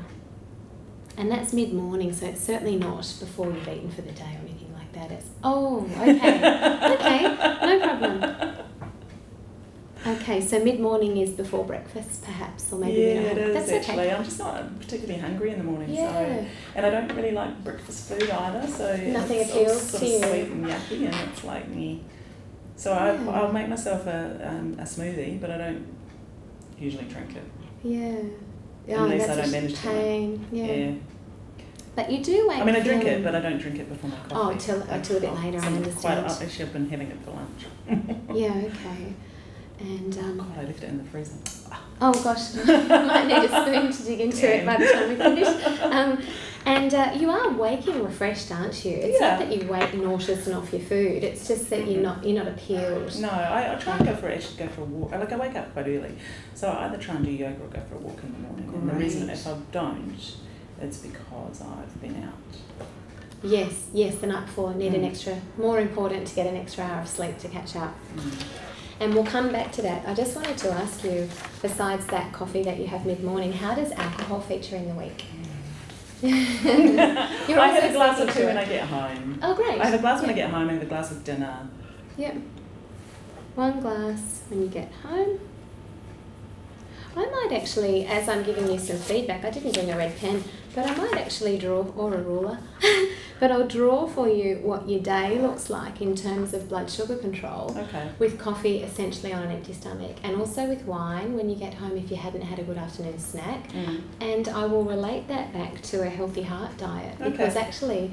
And that's mid-morning, so it's certainly not before you've eaten for the day or anything like that. It's okay, no problem. Okay, so mid-morning is before breakfast, perhaps, or maybe it is. That's actually. okay. I'm just not particularly hungry in the morning, Yeah. so, and I don't really like breakfast food either. So nothing it's appeals sort to of you. sweet and yucky, and it's like me. So I'll make myself a smoothie, but I don't usually drink it. Yeah. Unless that's I don't manage pain. to. Yeah. But you do wake. I mean, I drink it, but I don't drink it before my coffee. Oh, till a bit later. I understand. Actually, I've been having it for lunch. Yeah. Okay. And God, I left it in the freezer. Oh gosh, I might need a spoon to dig into it by the time we finish. And you are waking refreshed, aren't you? It's not that you wake nauseous and off your food. It's just that you're not appealed. No, I try and go for a walk. Like I wake up quite early, so I either try and do yoga or go for a walk in the morning. Great. And the reason if I don't, it's because I've been out. Yes, the night before. Need an extra. More important to get an extra hour of sleep to catch up. And we'll come back to that. I just wanted to ask you, besides that coffee that you have mid-morning, how does alcohol feature in the week? I have a glass or two when I get home. Oh, great. I have a glass when I get home. I have a glass with dinner. Yep. One glass when you get home. I might actually, as I'm giving you some feedback, I didn't bring a red pen, but I might actually draw, or a ruler, but I'll draw for you what your day looks like in terms of blood sugar control. Okay. With coffee essentially on an empty stomach, and also with wine when you get home if you hadn't had a good afternoon snack. And I will relate that back to a healthy heart diet, because actually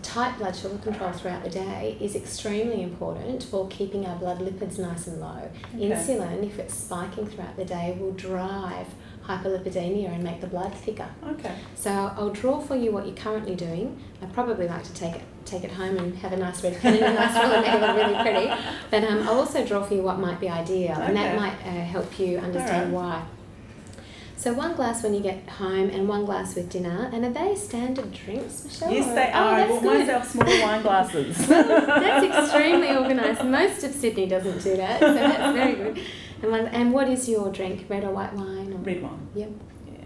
tight blood sugar control throughout the day is extremely important for keeping our blood lipids nice and low. Insulin, if it's spiking throughout the day, will drive hyperlipidemia and make the blood thicker. So I'll draw for you what you're currently doing. I'd probably like to take it home and have a nice red pen and a nice ruler, make it look really pretty. But I'll also draw for you what might be ideal, and that might help you understand why. So 1 glass when you get home and 1 glass with dinner. And are they standard drinks, Michelle? Yes, they are. I bought myself smaller wine glasses. That's extremely organised. Most of Sydney doesn't do that, so that's very good. And what is your drink? Red or white wine? Or? Red wine. Yep. Yeah.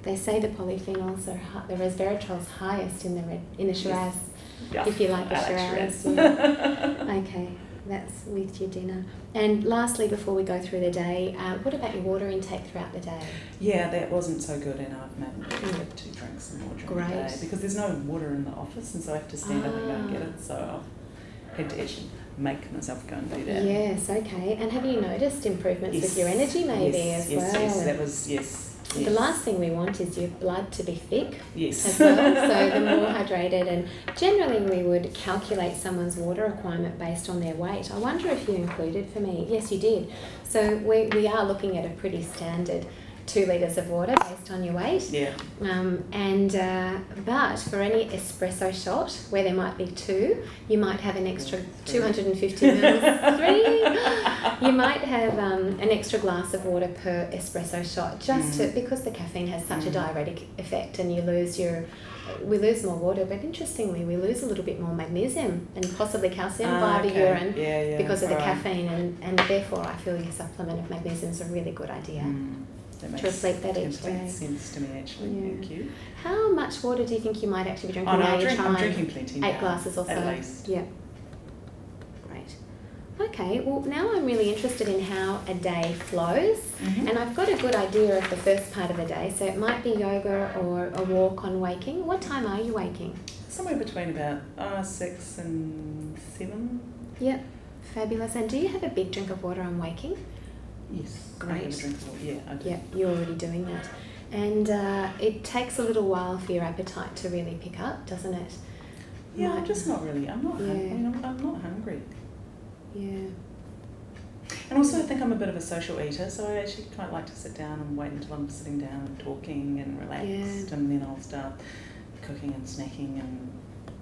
They say the polyphenols are the resveratrol's highest in the Shiraz. Yes. If you like the Shiraz. Yeah. Okay, that's with your dinner. And lastly, before we go through the day, what about your water intake throughout the day? Yeah, that wasn't so good, and I've had 2 drinks and more during the day because there's no water in the office, and so I have to stand up and go and get it. So I had to actually make myself go and do that. Yes, okay. And have you noticed improvements with your energy maybe as well? Yes, that was, yes. The last thing we want is your blood to be thick as well, so the more hydrated, and generally we would calculate someone's water requirement based on their weight. I wonder if you included for me. Yes, you did. So we are looking at a pretty standard 2 litres of water based on your weight. Yeah. But for any espresso shot, where there might be 2, you might have an extra 250 mils. 3. You might have an extra glass of water per espresso shot, because the caffeine has such a diuretic effect, and we lose more water, but interestingly we lose a little bit more magnesium and possibly calcium via the urine because of the caffeine, and therefore I feel your supplement of magnesium is a really good idea. That makes to reflect that each day. Sense to me, actually. Yeah. Thank you. How much water do you think you might actually be drinking? I'm drinking plenty. 8 glasses or so. At least. Yeah. Great. Okay, well now I'm really interested in how a day flows, and I've got a good idea of the first part of the day. So it might be yoga or a walk on waking. What time are you waking? Somewhere between about 6 and 7. Yep. Fabulous. And do you have a big drink of water on waking? Yes. Great. I have a drink of water. Yeah, I do. Yeah, you're already doing that. And it takes a little while for your appetite to really pick up, doesn't it? Yeah, I'm just not really. I'm not hungry. I'm not hungry. Yeah. And also I think I'm a bit of a social eater, so I actually quite like to sit down and wait until I'm sitting down and talking and relaxed, and then I'll start cooking and snacking and,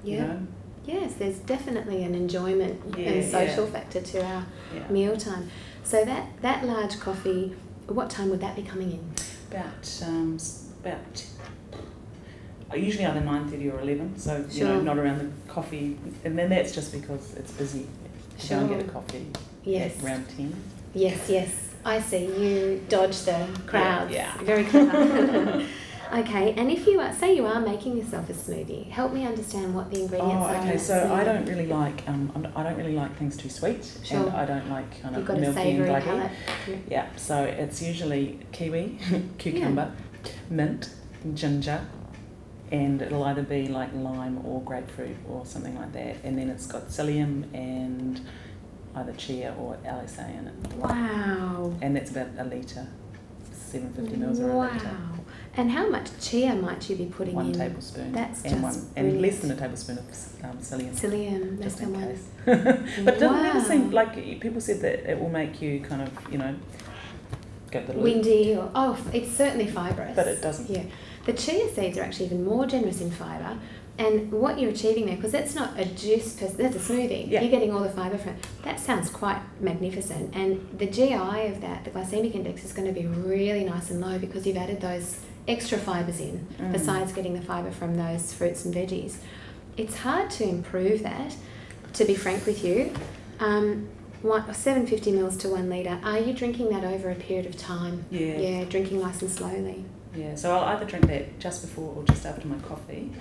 you know. Yes, there's definitely an enjoyment and social factor to our mealtime. So that large coffee, what time would that be coming in? About usually either 9:30 or 11. So you know, not around the coffee, and then that's just because it's busy. Go and get a coffee. Yes. At around 10. Yes. I see. You dodge the crowds. Yeah. Very clever. Okay, and if you say you are making yourself a smoothie, help me understand what the ingredients are. Okay. So I don't really like I don't really like things too sweet, and I don't like kind of milky and gluggy. Yeah. So it's usually kiwi, cucumber, mint, ginger, and it'll either be like lime or grapefruit or something like that. And then it's got psyllium and either chia or LSA in it. Wow. And that's about a litre, 750 mils or a litre. And how much chia might you be putting in? 1 tablespoon. That's and less than a tablespoon of psyllium. Psyllium, that's the one. But it doesn't ever seem like people said that it will make you kind of, go to the windy or it's certainly fibrous. But it doesn't. Yeah. The chia seeds are actually even more generous in fibre. And what you're achieving there, because that's not a juice, that's a smoothie. Yeah. You're getting all the fibre from it. That sounds quite magnificent. And the GI of that, the glycemic index, is going to be really nice and low because you've added those extra fibres in, besides getting the fibre from those fruits and veggies. It's hard to improve that, to be frank with you. 750 mils to 1 litre. Are you drinking that over a period of time? Yeah. Yeah, drinking nice and slowly. Yeah, so I'll either drink that just before or just after my coffee,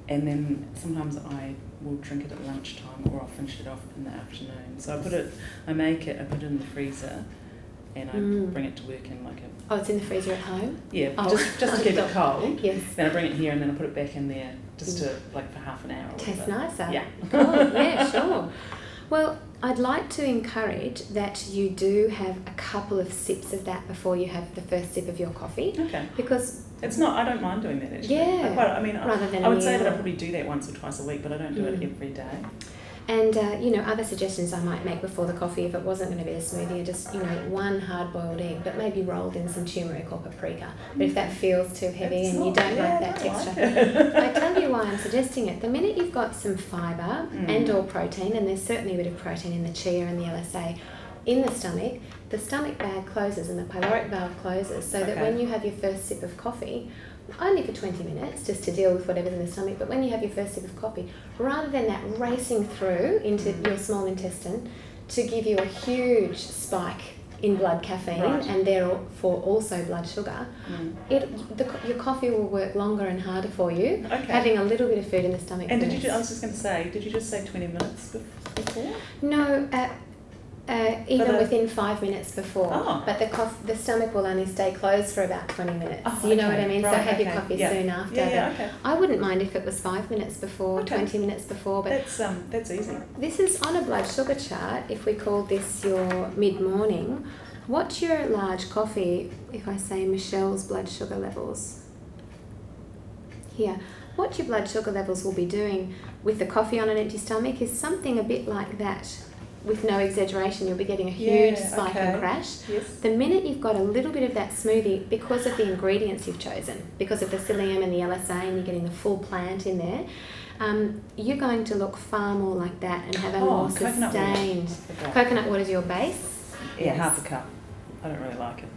and then sometimes I will drink it at lunchtime, or I'll finish it off in the afternoon. So I put it in the freezer, and I bring it to work in like a... Oh, it's in the freezer at home? Yeah, just to keep it cold. Yes. Then I bring it here and then I put it back in there just to, like, for half an hour. Tastes nicer. Yeah. Oh, yeah, sure. Well, I'd like to encourage that you do have a couple of sips of that before you have the first sip of your coffee. Okay. Because... It's not, I don't mind doing that actually. Yeah. I would say that I probably do that once or twice a week, but I don't do it every day. And, other suggestions I might make before the coffee, if it wasn't going to be a smoothie, are just, 1 hard-boiled egg, but maybe rolled in some turmeric or paprika. But if that feels too heavy you don't like that texture, I tell you why I'm suggesting it. The minute you've got some fibre and or protein, and there's certainly a bit of protein in the chia and the LSA, in the stomach bag closes and the pyloric valve closes, so that when you have your first sip of coffee, only for 20 minutes, just to deal with whatever's in the stomach, but when you have your first sip of coffee, rather than that racing through into your small intestine to give you a huge spike in blood caffeine and therefore also blood sugar, your coffee will work longer and harder for you, having a little bit of food in the stomach. And I was just going to say, did you just say 20 minutes before? No, even within 5 minutes before. But the stomach will only stay closed for about 20 minutes. You know what I mean? Right, so have your coffee soon after. I wouldn't mind if it was 5 minutes before, 20 minutes before. But that's easy. This is on a blood sugar chart. If we called this your mid-morning, what's your large coffee, if I say Michelle's blood sugar levels? Here. What your blood sugar levels will be doing with the coffee on an empty stomach is something a bit like that. With no exaggeration, you'll be getting a huge spike and crash. Yes. The minute you've got a little bit of that smoothie, because of the ingredients you've chosen, because of the psyllium and the LSA, and you're getting the full plant in there, you're going to look far more like that and have a more sustained... Coconut water is your base? Yeah, half a cup. I don't really like it.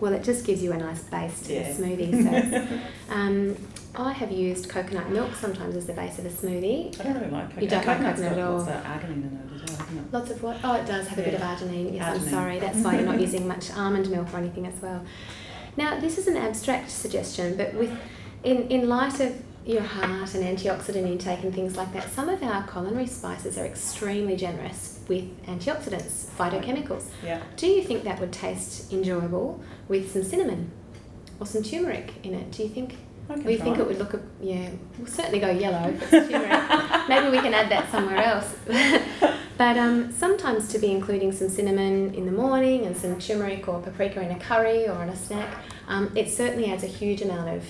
Well, it just gives you a nice base to the smoothie. So, I have used coconut milk sometimes as the base of a smoothie. I don't really like coconut. You don't like coconut at all? Lots of arginine in it as well, isn't it? Lots of what? Oh, it does have a bit of arginine. Yes, I'm sorry. That's why you're not using much almond milk or anything as well. Now, this is an abstract suggestion, but in light of your heart and antioxidant intake and things like that, some of our culinary spices are extremely generous with antioxidants, phytochemicals. Yeah. Do you think that would taste enjoyable with some cinnamon or some turmeric in it? Do you think? We think it would look, we'll certainly go yellow if it's turmeric. Maybe we can add that somewhere else. But sometimes to be including some cinnamon in the morning and some turmeric or paprika in a curry or in a snack, it certainly adds a huge amount of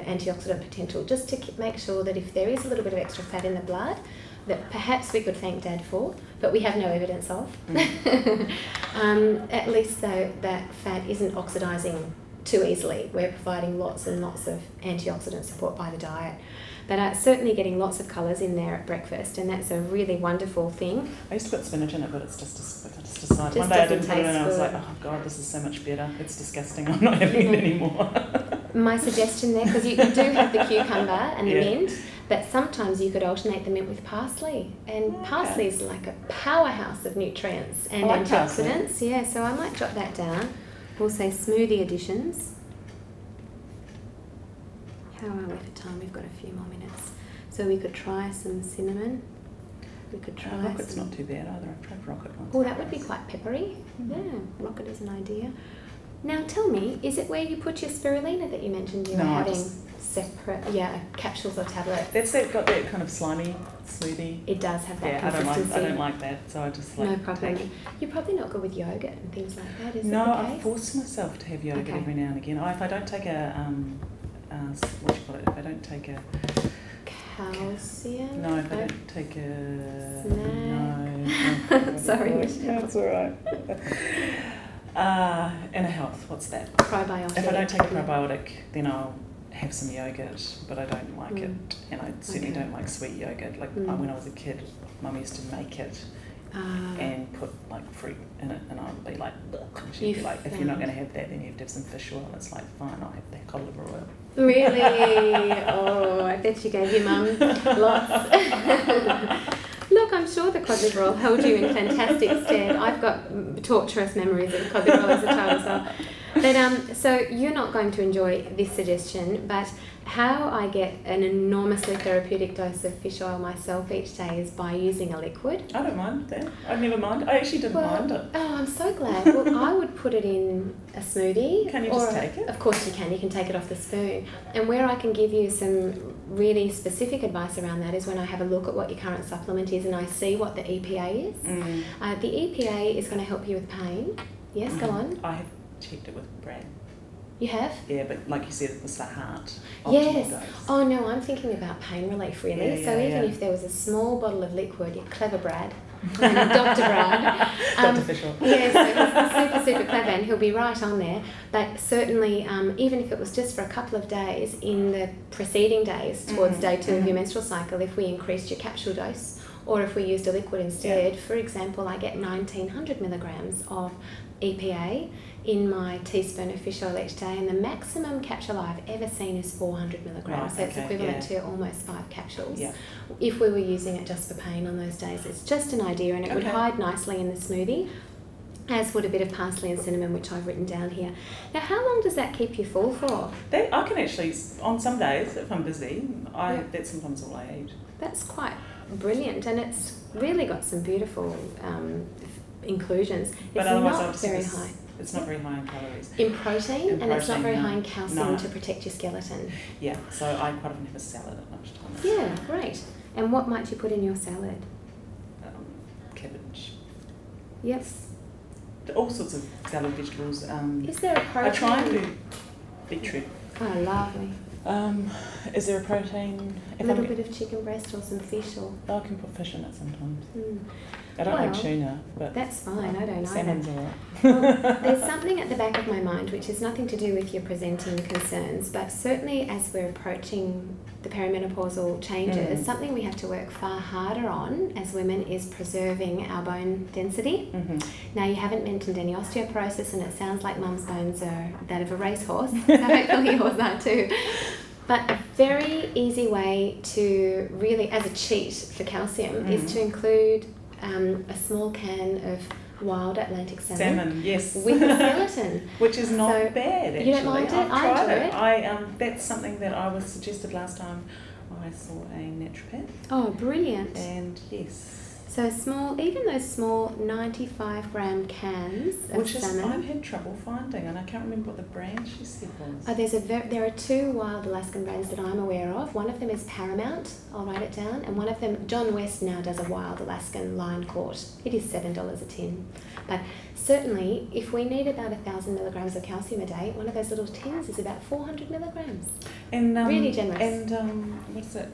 antioxidant potential, just to make sure that if there is a little bit of extra fat in the blood, that perhaps we could thank Dad for, but we have no evidence of. At least though that fat isn't oxidising too easily. We're providing lots and lots of antioxidant support by the diet. But certainly getting lots of colours in there at breakfast, and that's a really wonderful thing. I used to put spinach in it, but it's just a side. One day I didn't put it in and I was like, oh God, this is so much better. It's disgusting. I'm not having it anymore. My suggestion there, because you do have the cucumber and the mint, but sometimes you could alternate the mint with parsley. And parsley is like a powerhouse of nutrients and antioxidants. Parsley. Yeah, so I might jot that down. We'll say smoothie additions. How are we for time? We've got a few more minutes. So we could try some cinnamon. We could try rocket's not too bad either. I've tried rocket once. Oh, that would be quite peppery. Yeah, rocket is an idea. Now tell me, is it where you put your spirulina that you mentioned you were having separate, capsules or tablets? That's got that kind of slimy smoothie. It does have that consistency. I don't like that, so I just like... No problem. You're probably not good with yogurt and things like that, is it? No, I force myself to have yogurt every now and again. If I don't take a, what do you call it? If I don't take a... Calcium? No, if I don't take a... Snack? No. Sorry, Michelle. That's all right. Inner health, what's that? Probiotic. If I don't take a probiotic, then I'll have some yogurt, but I don't like it, and I certainly don't like sweet yogurt. Like when I was a kid, Mum used to make it and put like fruit in it, and I'd be like, and she'd be like, if you're not going to have that, then you have to have some fish oil. And it's like, fine, I'll have that cod liver oil. Really? Oh, I bet you gave your mum lots. Look, I'm sure the cod liver oil held you in fantastic stead. I've got torturous memories of cod liver oil as a child as well. But so you're not going to enjoy this suggestion, but how I get an enormously therapeutic dose of fish oil myself each day is by using a liquid. I don't mind that. I never mind. I actually didn't mind it. Oh, I'm so glad. Well, I would put it in a smoothie. Can you just take it? Of course you can. You can take it off the spoon. And where I can give you some really specific advice around that is when I have a look at what your current supplement is and I see what the EPA is. The EPA is going to help you with pain. Yes, go on. I have checked it with Brad. You have? Yeah, but like you said, it was the heart. Yes. Dose. Oh no, I'm thinking about pain relief really. So even if there was a small bottle of liquid, you're clever Brad. Dr. Brad. Dr. Fisher. Yeah, so he's super clever and he'll be right on there. But certainly, even if it was just for a couple of days in the preceding days towards day 2 of your menstrual cycle, if we increased your capsule dose Or if we used a liquid instead, for example, I get 1900 milligrams of EPA in my teaspoon of fish oil each day, and the maximum capsule I've ever seen is 400 milligrams, so it's equivalent to almost 5 capsules. If we were using it just for pain on those days. It's just an idea, and it would hide nicely in the smoothie, as would a bit of parsley and cinnamon, which I've written down here. Now, how long does that keep you full for? I can actually, on some days, if I'm busy, that's sometimes all I eat. That's quite brilliant, and it's really got some beautiful inclusions. But it's otherwise, not very high. It's not very high in calories. In protein, and it's not very high in calcium to protect your skeleton. Yeah, so I quite often have a salad at lunchtime. Yeah, great. And what might you put in your salad? Cabbage. Yes. All sorts of salad vegetables. Is there a protein? I try and do beetroot. Oh, lovely. Is there a protein? A little bit of chicken breast or some fish, or I can put fish in it sometimes. I don't well, like tuna, but that's fine. I don't salmon's either. alright. Well, there's something at the back of my mind which has nothing to do with your presenting concerns, but certainly as we're approaching the perimenopausal changes, something we have to work far harder on as women is preserving our bone density. Now, you haven't mentioned any osteoporosis, and it sounds like mum's bones are that of a racehorse, so hopefully yours are too. But a very easy way to really, as a cheat for calcium, is to include a small can of wild Atlantic salmon. Yes. With a skeleton. Which is not bad, actually. You don't mind it? I've tried it. That's something that I was suggested last time I saw a naturopath. Oh, brilliant. And yes. So even those small 95-gram cans of salmon. I've had trouble finding, and I can't remember what the brand she said was. Oh, there are 2 wild Alaskan brands that I'm aware of. One of them is Paramount, I'll write it down, and one of them, John West now does a wild Alaskan line caught. It is $7 a tin. But certainly, if we need about 1,000 milligrams of calcium a day, one of those little tins is about 400 milligrams. And really generous. And what's it?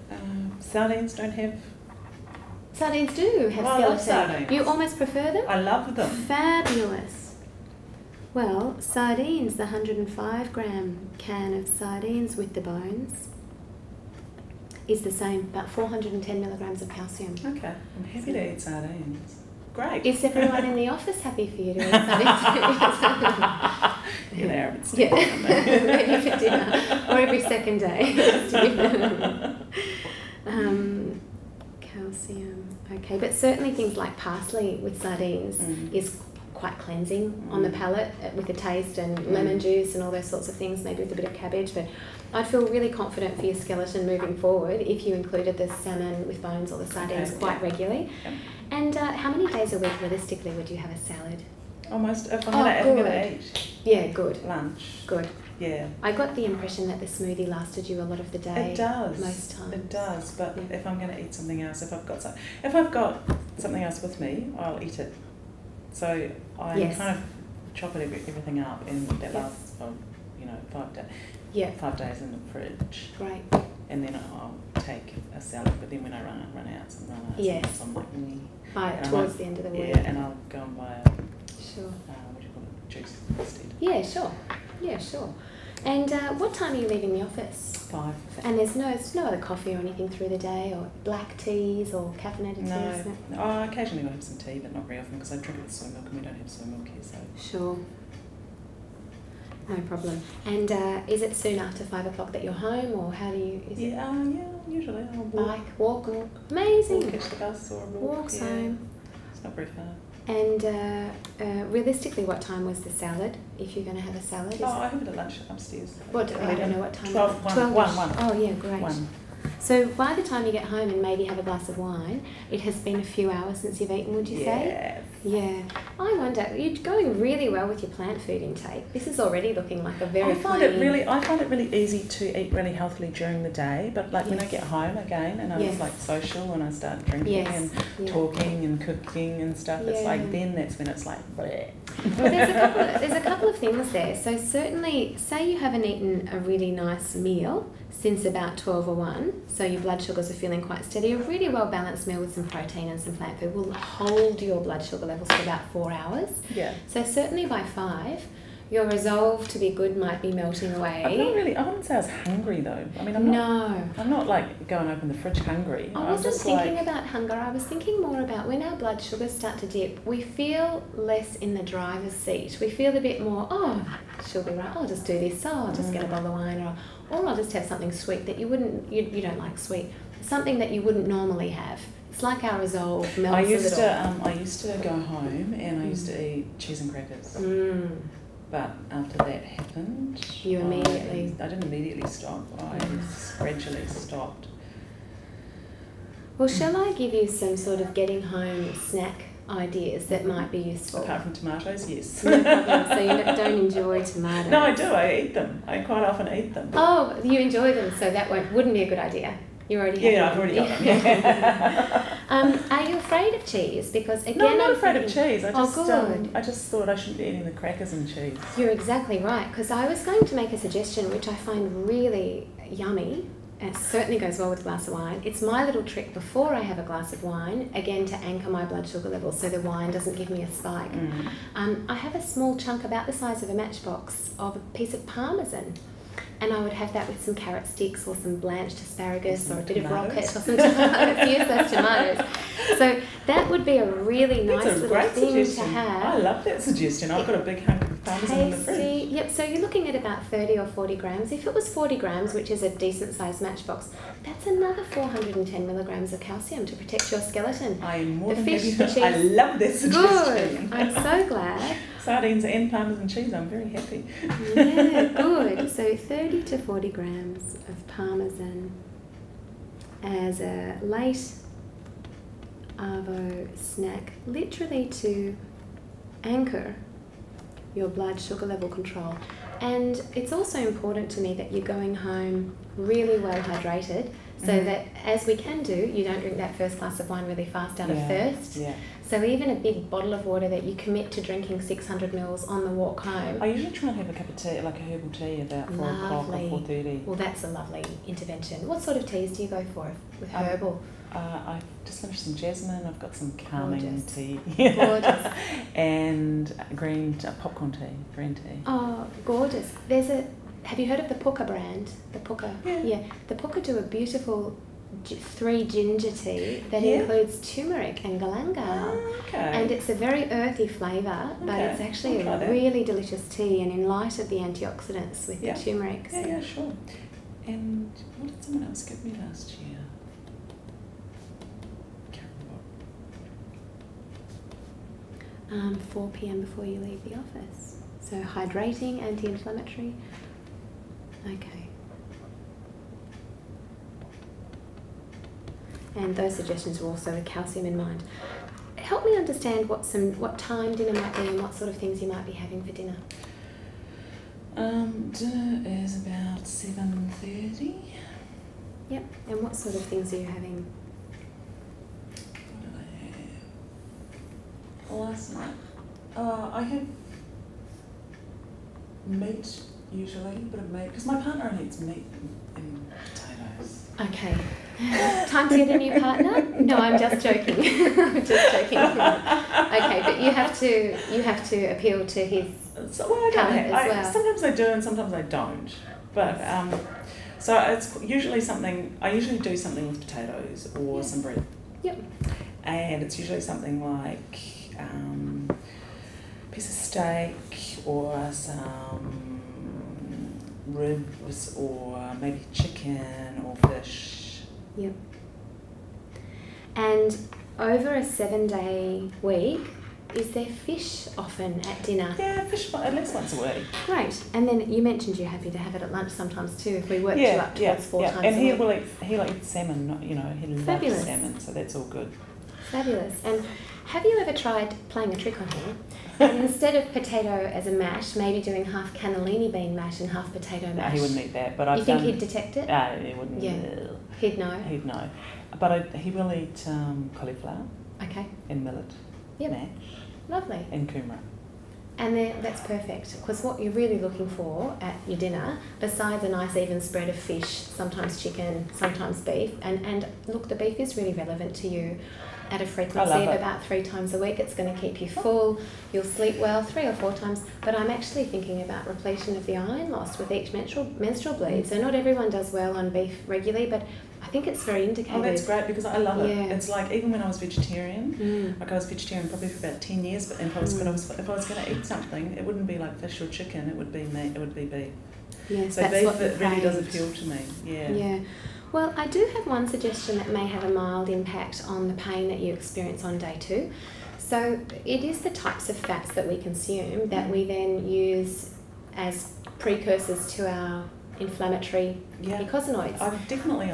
Sardines don't have. Sardines do have skeleton. I love sardines. You almost prefer them? I love them. Fabulous. Well, sardines, the 105-gram can of sardines with the bones is the same, about 410 milligrams of calcium. Okay, I'm happy to eat sardines. Great. Is everyone in the office happy for you to eat sardines? You're there, it's maybe for dinner, or every second day. Calcium. Okay, but certainly things like parsley with sardines is quite cleansing on the palate with the taste, and lemon juice and all those sorts of things, maybe with a bit of cabbage. But I'd feel really confident for your skeleton moving forward if you included the salmon with bones or the sardines quite regularly. And how many days a week realistically would you have a salad? Almost, if I'm going to eat. Yeah, good. Lunch. Good. Yeah. I got the impression that the smoothie lasted you a lot of the day. It does. Most times. It does, but if I'm going to eat something else, if I've got something else with me, I'll eat it. So I kind of chop everything up, and that lasts for 5 days. Yeah. 5 days in the fridge. Great. And then I'll take a salad, but then when I run out, so I'm like, towards the end of the week. Yeah, and I'll go and buy a what do you call it, juice instead. Yeah, sure. And what time are you leaving the office? 5. And there's no other coffee or anything through the day, or black teas or caffeinated teas? No. Occasionally I'll have some tea, but not very often, because I drink it with soy milk, and we don't have soy milk here, so. Sure. No problem. And is it soon after 5 o'clock that you're home, or how do you? Usually I'll walk. Amazing. Or catch the bus or walk. Walks home. It's not very far. And realistically, what time was the salad? If you're going to have a salad? I have it at lunch upstairs. I don't know what time. 12. 1. Oh yeah, great. 1. So by the time you get home and maybe have a glass of wine, it has been a few hours since you've eaten, would you say? Yeah. I wonder, you're going really well with your plant food intake. This is already looking like a very I find it really easy to eat really healthily during the day, but when I get home again and I'm social and I start drinking and talking and cooking and stuff, it's like that's when it's like bleh. Well, there's a couple of things there. So certainly, say you haven't eaten a really nice meal since about 12 or 1, so your blood sugars are feeling quite steady. A really well balanced meal with some protein and some plant food will hold your blood sugar levels for about 4 hours. Yeah. So certainly by 5, Your resolve to be good might be melting away. I'm not really, I wouldn't say I was hungry though. I mean, I'm not like going open the fridge hungry. I wasn't thinking about hunger. I was thinking more about when our blood sugars start to dip, we feel less in the driver's seat. We feel a bit more, she'll be right, I'll just do this, I'll just get a bottle of wine, or I'll just have something sweet that you wouldn't, you don't like sweet, something that you wouldn't normally have. It's like our resolve melts a little. I used to go home and I used to eat cheese and crackers. But after that happened, I didn't immediately stop. I gradually stopped. Well, shall I give you some sort of getting home snack ideas that might be useful? Apart from tomatoes, yes. No problem. So you don't enjoy tomatoes? No, I do. I eat them. I quite often eat them. Oh, you enjoy them, so that wouldn't be a good idea. You already have them. I've already got them. Yeah. Are you afraid of cheese? Because again, no, I'm not afraid of cheese. I just thought I shouldn't be eating the crackers and cheese. You're exactly right. Because I was going to make a suggestion which I find really yummy. It certainly goes well with a glass of wine. It's my little trick before I have a glass of wine, again to anchor my blood sugar levels so the wine doesn't give me a spike. I have a small chunk about the size of a matchbox of a piece of Parmesan. And I would have that with some carrot sticks or some blanched asparagus or a bit of rocket or some tomatoes. Use those tomatoes. So that would be a really nice little thing to have. I love that suggestion. I've got a big hunk of Parmesan in the fridge. Yep, so you're looking at about 30 or 40 grams. If it was 40 grams, which is a decent sized matchbox, that's another 410 milligrams of calcium to protect your skeleton. I am more than happy. I love this suggestion. Good. I'm so glad. Sardines and Parmesan cheese, I'm very happy. Yeah, good. So 30 to 40 grams of Parmesan as a late arvo snack, literally to anchor your blood sugar level control. And it's also important to me that you're going home really well hydrated, so that, as we can do, you don't drink that first glass of wine really fast out of thirst. Yeah. So even a big bottle of water that you commit to drinking 600 mils on the walk home. I usually try and have a cup of tea, like a herbal tea, about 4 o'clock or 4:30. Well, that's a lovely intervention. What sort of teas do you go for with herbal? I just finished some jasmine. I've got some calming tea. Gorgeous. And popcorn tea, green tea. Oh, gorgeous. Have you heard of the Pukka brand? The Pukka. Yeah. The Pukka do a beautiful 3 ginger tea that includes turmeric and galangal. Okay. And it's a very earthy flavour, but it's actually a really delicious tea, and in light of the antioxidants with the turmeric. Yeah, sure. And what did someone else give me last year? Can't remember. 4 p.m. before you leave the office. So hydrating, anti-inflammatory. Okay. And those suggestions were also with calcium in mind. Help me understand what time dinner might be and what sort of things you might be having for dinner. Dinner is about 7:30. Yep. And what sort of things are you having? What did I have? Last night. I have meat usually, a bit of meat, because my partner only eats meat and potatoes. Okay. Time to get a new partner? No, I'm just joking. I'm just joking. Okay, but you have to appeal to his palate as well. Sometimes I do and sometimes I don't. But so it's usually something. I usually do something with potatoes or some bread. Yep. And it's usually something like a piece of steak or some ribs or maybe chicken or fish. Yep. And over a 7-day week, is there fish often at dinner? Yeah, fish at least once a week. Great. And then you mentioned you're happy to have it at lunch sometimes too, if we work you up towards 4 times and a week. he'll eat salmon, he loves salmon, so that's all good. Fabulous. And have you ever tried playing a trick on him? And instead of potato as a mash, maybe doing half cannellini bean mash and half potato mash? No, he wouldn't eat that. But you think he'd detect it? He wouldn't. Yeah. He'd know? He'd know. But he will eat cauliflower. Okay. And millet. Yep. Mash. Lovely. And kumara. And then that's perfect, because what you're really looking for at your dinner, besides a nice even spread of fish, sometimes chicken, sometimes beef, and look, the beef is really relevant to you. at a frequency of about 3 times a week. It's going to keep you full. You'll sleep well 3 or 4 times. But I'm actually thinking about repletion of the iron lost with each menstrual bleed. So not everyone does well on beef regularly, but I think it's very indicated. Oh, that's great, because I love it. Yeah. It's like, even when I was vegetarian, like I was vegetarian probably for about 10 years, but if I was going to eat something, it wouldn't be like fish or chicken, it would be meat, it would be beef. Yes, so that's beef, what it really does appeal to me. Yeah. Yeah. Well, I do have one suggestion that may have a mild impact on the pain that you experience on day 2. So it is the types of fats that we consume that we then use as precursors to our inflammatory eicosanoids. I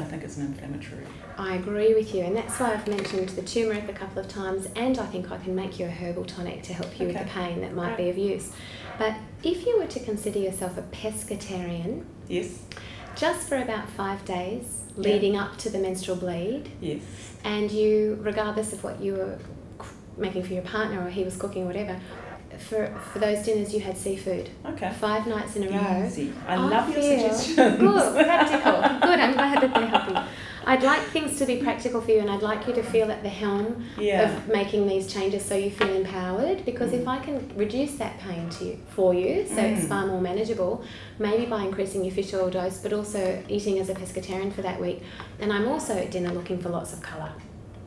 think it's an inflammatory. I agree with you, and that's why I've mentioned the turmeric a couple of times, and I think I can make you a herbal tonic to help you with the pain that might be of use. But if you were to consider yourself a pescatarian, yes, just for about 5 days leading up to the menstrual bleed, yes, and you, regardless of what you were making for your partner or he was cooking or whatever, for those dinners you had seafood. Okay. 5 nights in a row. Easy. I love your suggestions. Good, practical. Good, I'm glad that they're helping. I'd like things to be practical for you, and I'd like you to feel at the helm of making these changes so you feel empowered, because if I can reduce that pain for you, so it's far more manageable, maybe by increasing your fish oil dose, but also eating as a pescatarian for that week. And I'm also at dinner looking for lots of colour.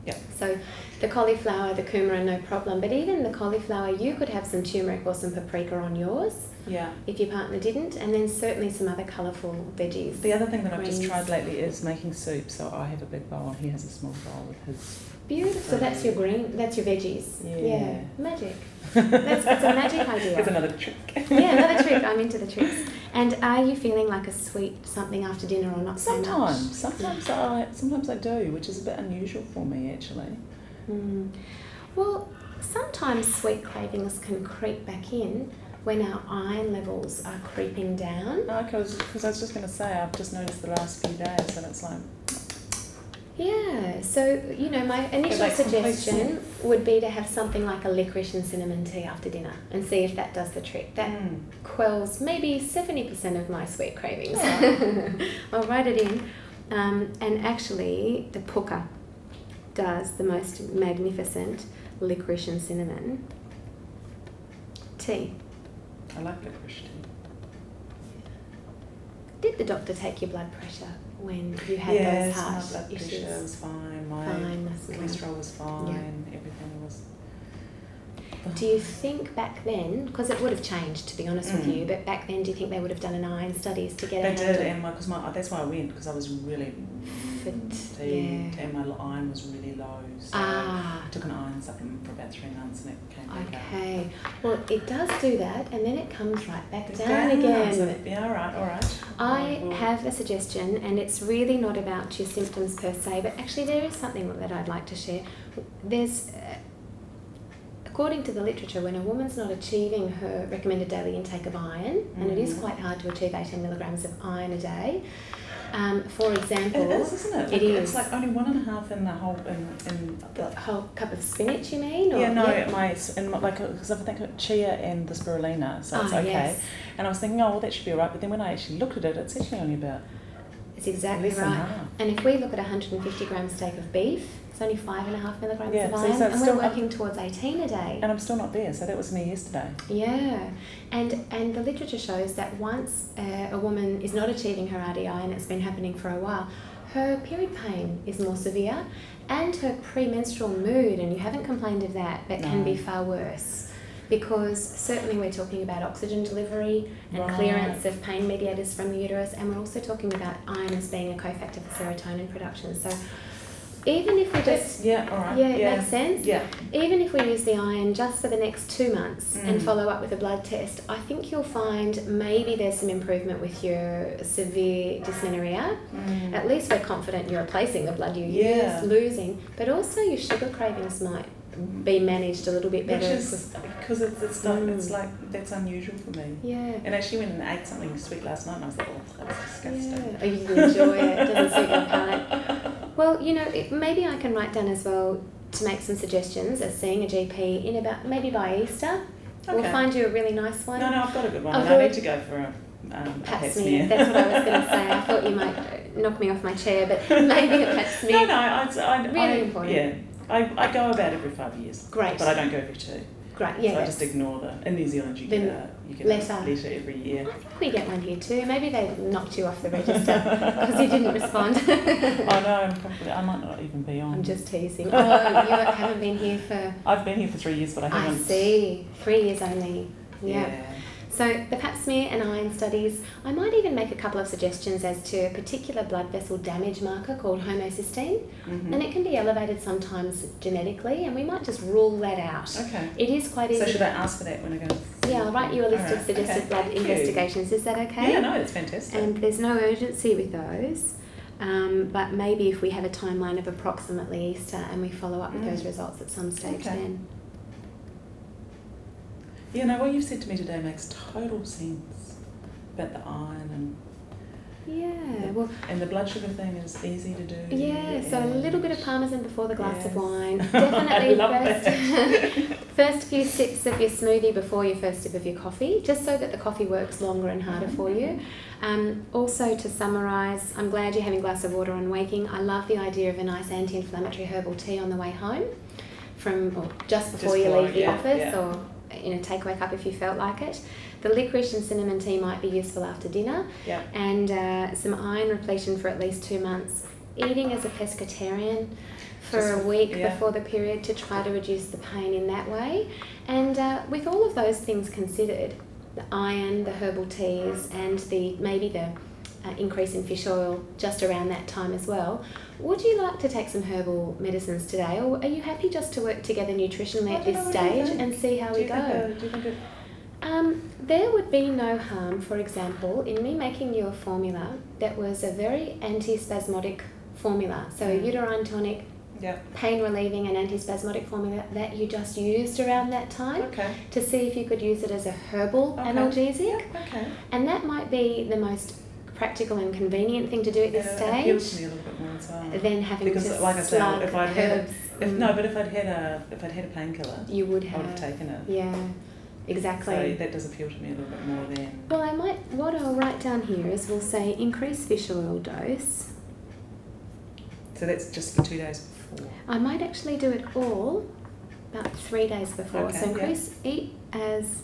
Yep. So the cauliflower, the kumara, no problem. But even the cauliflower, you could have some turmeric or some paprika on yours. Yeah. If your partner didn't, and then certainly some other colourful veggies. The other thing that I've just tried lately is making soup. So I have a big bowl and he has a small bowl with his. Beautiful. So that's your that's your veggies. Yeah. Magic. That's a magic idea. It's another trick. Another trick. I'm into the tricks. And are you feeling like a sweet something after dinner or not so much? Sometimes I do, which is a bit unusual for me actually. Well, sometimes sweet cravings can creep back in when our iron levels are creeping down. Because I was just going to say, I've just noticed the last few days that it's like... Yeah, so, my initial suggestion would be to have something like a licorice and cinnamon tea after dinner and see if that does the trick. That quells maybe 70% of my sweet cravings. I'll write it in. And actually, the puka does the most magnificent licorice and cinnamon tea. I like licorice tea. Did the doctor take your blood pressure when you had those heart issues? Yes, my blood pressure was fine. My cholesterol was fine. Everything was... Do you think back then, because it would have changed to be honest with you, but back then do you think they would have done an iron studies to get They did, and that's why I went, because I was really fatigued and my iron was really low. So I took an iron supplement for about 3 months and it came back up. Okay, well it does do that and then it comes right back down again. So, all right. I have a suggestion, and it's really not about your symptoms per se, but actually there is something that I'd like to share. There's... According to the literature, when a woman's not achieving her recommended daily intake of iron, and it is quite hard to achieve 18 milligrams of iron a day, for example... It is, isn't it? It is. It's like only 1.5 in the whole... In the whole cup of spinach, you mean? Or, because I think chia and the spirulina, so it's okay. Yes. And I was thinking, that should be all right, but then when I actually looked at it, it's actually only about... It's exactly right. And if we look at a 150 gram steak of beef, it's only 5.5 milligrams of iron, and we're working towards 18 a day. And I'm still not there, so that was me yesterday. Yeah, and the literature shows that once a woman is not achieving her RDI, and it's been happening for a while, her period pain is more severe, and her premenstrual mood, and you haven't complained of that, but can be far worse. Because certainly we're talking about oxygen delivery and clearance of pain mediators from the uterus, and we're also talking about iron as being a cofactor for serotonin production. So even if we just... it makes sense? Yeah. Even if we use the iron just for the next 2 months and follow up with a blood test, I think you'll find maybe there's some improvement with your severe dysmenorrhea. At least we're confident you're replacing the blood you use, losing, but also your sugar cravings might be managed a little bit better. Because it's like, that's unusual for me. Yeah. And I actually went and ate something sweet last night and I was like, that was disgusting. Yeah. Oh, you didn't enjoy it. It doesn't suit your palate. Well, maybe I can write down as well to make some suggestions as seeing a GP in about, maybe by Easter. Okay. We'll find you a really nice one. No, I've got a good one. I need to go for a pap smear. That's what I was going to say. I thought you might knock me off my chair, but maybe a pap smear. No, really important. Yeah. I go about every 5 years. Great. But I don't go every 2. Great, yeah. So I just ignore in New Zealand you get a letter every year. I think we get one here too. Maybe they knocked you off the register because you didn't respond. I know, probably. I might not even be on. I'm just teasing. Oh, you haven't been here for... I've been here for 3 years, but I haven't... I see. 3 years only. Yeah. So the pap smear and iron studies, I might even make a couple of suggestions as to a particular blood vessel damage marker called homocysteine, and it can be elevated sometimes genetically, and we might just rule that out. Okay. It is quite easy. So should I ask for that when I go? Yeah, I'll write you a list of suggested blood investigations. Is that okay? Yeah, no, it's fantastic. And there's no urgency with those, but maybe if we have a timeline of approximately Easter and we follow up with those results at some stage then. Yeah, no, what you've said to me today makes total sense about the iron and the blood sugar thing is easy to do. Yeah, so a little bit of Parmesan before the glass of wine. Definitely first few sips of your smoothie before your first sip of your coffee, just so that the coffee works longer and harder for you. Also, to summarise, I'm glad you're having a glass of water on waking. I love the idea of a nice anti-inflammatory herbal tea on the way home, or just before you leave the office, or in a takeaway cup if you felt like it. The licorice and cinnamon tea might be useful after dinner, and some iron repletion for at least 2 months. Eating as a pescatarian for a week before the period to try to reduce the pain in that way. And with all of those things considered, the iron, the herbal teas, and maybe the increase in fish oil just around that time as well, would you like to take some herbal medicines today, or are you happy just to work together nutritionally at this stage and see how we go? Do you think there would be no harm, for example, in me making you a formula that was a very antispasmodic formula, so a uterine tonic, pain relieving and antispasmodic formula that you just used around that time to see if you could use it as a herbal analgesic. And that might be the most practical and convenient thing to do at this stage. It appeals to me a little bit more as well. Than having to like I said, if I'd herbs. if I'd had a painkiller, you would have. I would have taken it. Yeah, exactly. So that does appeal to me a little bit more then. Well, what I'll write down here is we'll say increase fish oil dose. So that's just for 2 days before. I might actually do it all about 3 days before. So increase eat as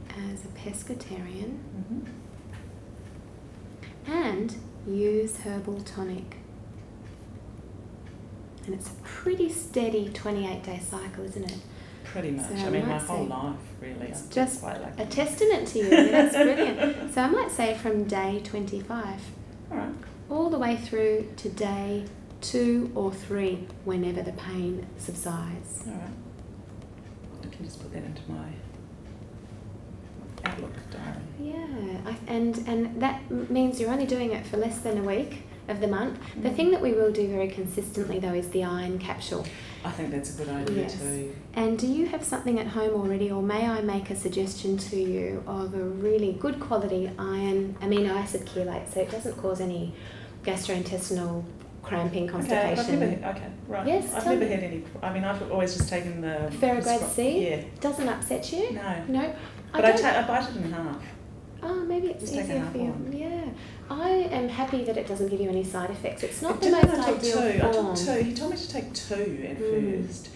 a pescatarian. And use herbal tonic. And it's a pretty steady 28-day cycle, isn't it? Pretty much. So I mean, my whole life, really. It's just a testament to you. That's brilliant. So I might say from day 25. All right. All the way through to day 2 or 3, whenever the pain subsides. All right. I can just put that into my Outlook diary. Yeah, and that means you're only doing it for less than a week of the month. The thing that we will do very consistently though is the iron capsule. I think that's a good idea too. And do you have something at home already, or may I make a suggestion to you of a really good quality iron amino acid chelate so it doesn't cause any gastrointestinal cramping, constipation? Okay, right. Yes, I've never had any. I mean, I've always just taken the Ferrograd C. Yeah. Doesn't upset you? No. No. But I bite it in half. Oh, maybe it's just easier for you. Yeah. I am happy that it doesn't give you any side effects. It's not the most most ideal form. I took 2. He told me to take 2 at first,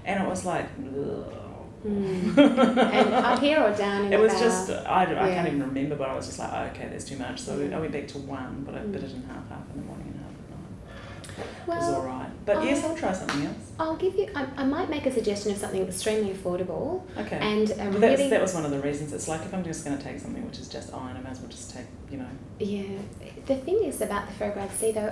and it was like. And up here or down in the It was bow? just I can't even remember, but I was just like, oh, okay, that's too much. So I went back to 1, but I bit it in half in the morning and half at night. Well, it was all right. But yes, I'll try something else. I'll give you. I might make a suggestion of something extremely affordable. Okay. And that was one of the reasons. It's like if I'm just going to take something which is just iron, I might as well just take, Yeah. The thing is about the Ferrograd C though,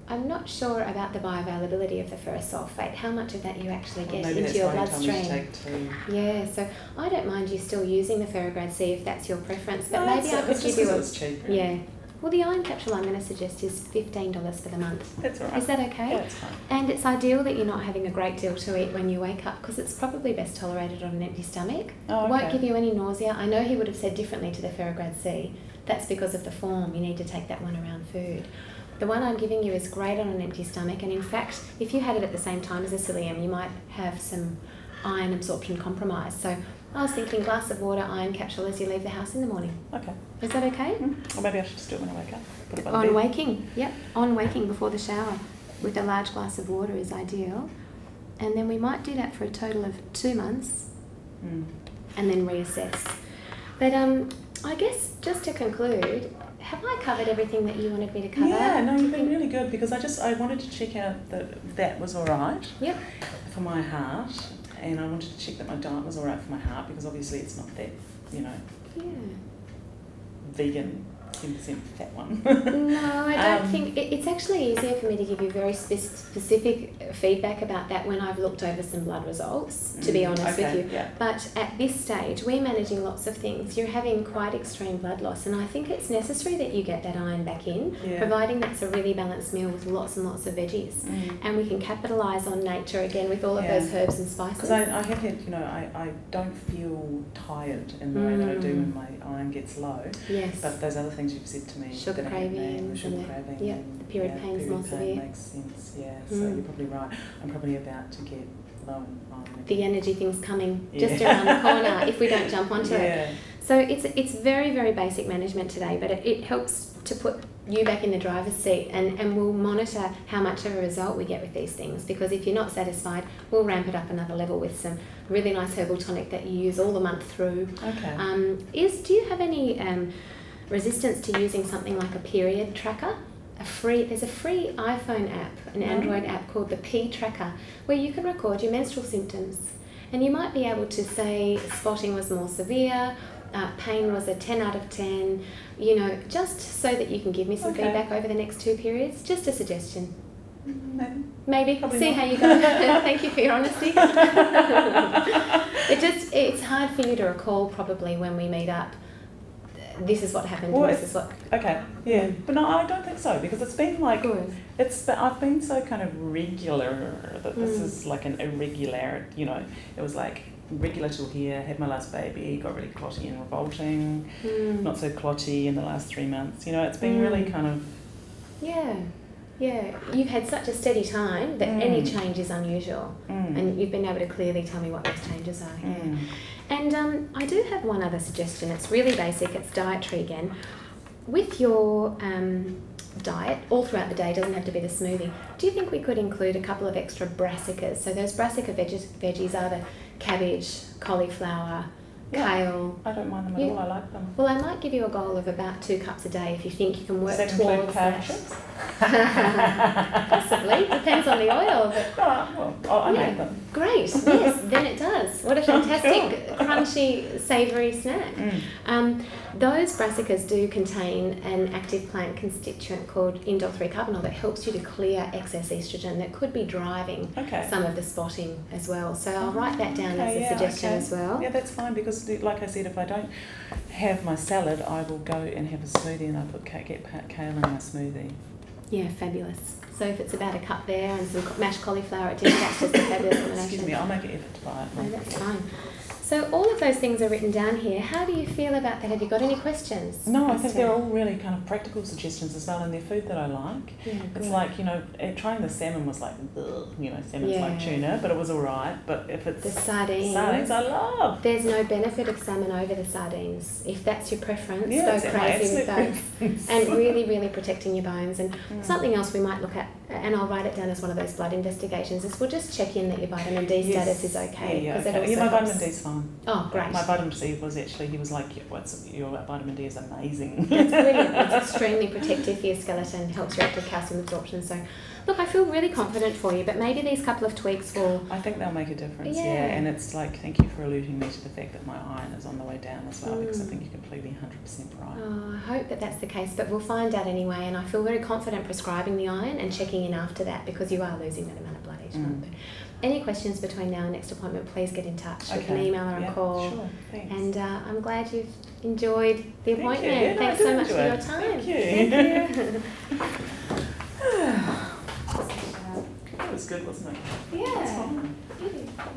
I'm not sure about the bioavailability of the ferrous sulfate, how much of that you actually get into your bloodstream. Take 2. Yeah, so I don't mind you still using the Ferrograd C if that's your preference, but No, maybe I could give you a... It's cheap, really. Yeah. Well, the iron capsule I'm going to suggest is $15 for the month. That's all right. Is that okay? Yeah, that's fine. And it's ideal that you're not having a great deal to eat when you wake up, because it's probably best tolerated on an empty stomach. Oh, okay. It won't give you any nausea. I know he would have said differently to the Ferrograd C. That's because of the form. You need to take that one around food. The one I'm giving you is great on an empty stomach, and in fact, if you had it at the same time as a psyllium, you might have some iron absorption compromise. So I was thinking glass of water, iron capsule as you leave the house in the morning. Okay. Is that okay? Or maybe I should just do it when I wake up. Put it by the On bed. waking, yep. On waking before the shower with a large glass of water is ideal. and then we might do that for a total of 2 months, and then reassess. But I guess just to conclude, have I covered everything that you wanted me to cover? Yeah, no, you've been really good, because I wanted to check out that was all right for my heart, and I wanted to check that my diet was all right for my heart, because obviously it's not that, vegan 10% fat one. No, I don't think it's actually easier for me to give you very specific feedback about that when I've looked over some blood results, to be honest with you. Yeah. But at this stage, we're managing lots of things. You're having quite extreme blood loss, and I think it's necessary that you get that iron back in, providing that's a really balanced meal with lots and lots of veggies. And we can capitalise on nature again with all of those herbs and spices. Because I have had, I don't feel tired in the way that I do when my iron gets low. Yes. But those other things you've said to me. Sugar cravings. The period pain's more severe. Makes sense, so you're probably right. I'm probably about to get low in iron. The energy thing's coming just around the corner if we don't jump onto it. So it's very, very basic management today, but it helps to put you back in the driver's seat, and we'll monitor how much of a result we get with these things, because if you're not satisfied, we'll ramp it up another level with some really nice herbal tonic that you use all the month through. Okay. Do you have any resistance to using something like a period tracker? There's a free iPhone app, an Android app called the P Tracker, where you can record your menstrual symptoms, and you might be able to say spotting was more severe, pain was a 10 out of 10, just so that you can give me some feedback over the next 2 periods. Just a suggestion. Maybe. See how you go. Thank you for your honesty. It's hard for you to recall probably when we meet up. This is what happened. Well, this is what. Okay. Yeah. But no, I don't think so, because it's been like I've been so kind of regular that this is like an irregularity. It was like regular till here. Had my last baby, got really clotty and revolting. Not so clotty in the last 3 months. It's been really kind of. Yeah. You've had such a steady time that any change is unusual, and you've been able to clearly tell me what those changes are. And I do have one other suggestion. It's really basic. It's dietary again. With your diet, all throughout the day, doesn't have to be the smoothie, do you think we could include a couple of extra brassicas? So those brassica veggies are the cabbage, cauliflower, kale. I don't mind them at all. I like them. Well, I might give you a goal of about 2 cups a day if you think you can work towards that. Possibly. Depends on the oil. But I make them. Great. Yes, then it does. What a fantastic, crunchy, savoury snack. Those brassicas do contain an active plant constituent called indole 3-carbinol that helps you to clear excess estrogen that could be driving some of the spotting as well. So I'll write that down as a suggestion as well. Yeah, that's fine, because like I said, if I don't have my salad, I will go and have a smoothie, and I get kale in my smoothie. Yeah, fabulous. So if it's about a cup there and some mashed cauliflower at dinner, that's just a fabulous combination. Excuse me, I'll make an effort to buy it. No, that's fine. So all of those things are written down here. How do you feel about that? Have you got any questions? No, I think they're all really kind of practical suggestions as well, and they're food that I like. Yeah, it's like, trying the salmon was like, salmon's like tuna, but it was all right. But if it's... The sardines I love. There's no benefit of salmon over the sardines. If that's your preference, go crazy with those. And really, really protecting your bones. And something else we might look at, and I'll write it down as one of those blood investigations, is we'll just check in that your vitamin D status is okay. My vitamin D's fine. Oh, great. My vitamin D was actually, he was like, your vitamin D is amazing. That's brilliant. It's extremely protective for your skeleton, helps your active calcium absorption. So, look, I feel really confident for you, but maybe these couple of tweaks will... I think they'll make a difference, and it's like, thank you for alerting me to the fact that my iron is on the way down as well, because I think you're completely 100% right. Oh, I hope that that's the case, but we'll find out anyway, and I feel very confident prescribing the iron and checking in after that, because you are losing that amount of blood each month. But any questions between now and next appointment, please get in touch. You can email or a call. Sure, thanks. And I'm glad you've enjoyed the appointment. Yeah, Thanks so much for your time. Thank you. Thank you. That was good, wasn't it? Yeah. That's fine. You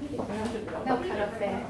did well. They'll cut off there.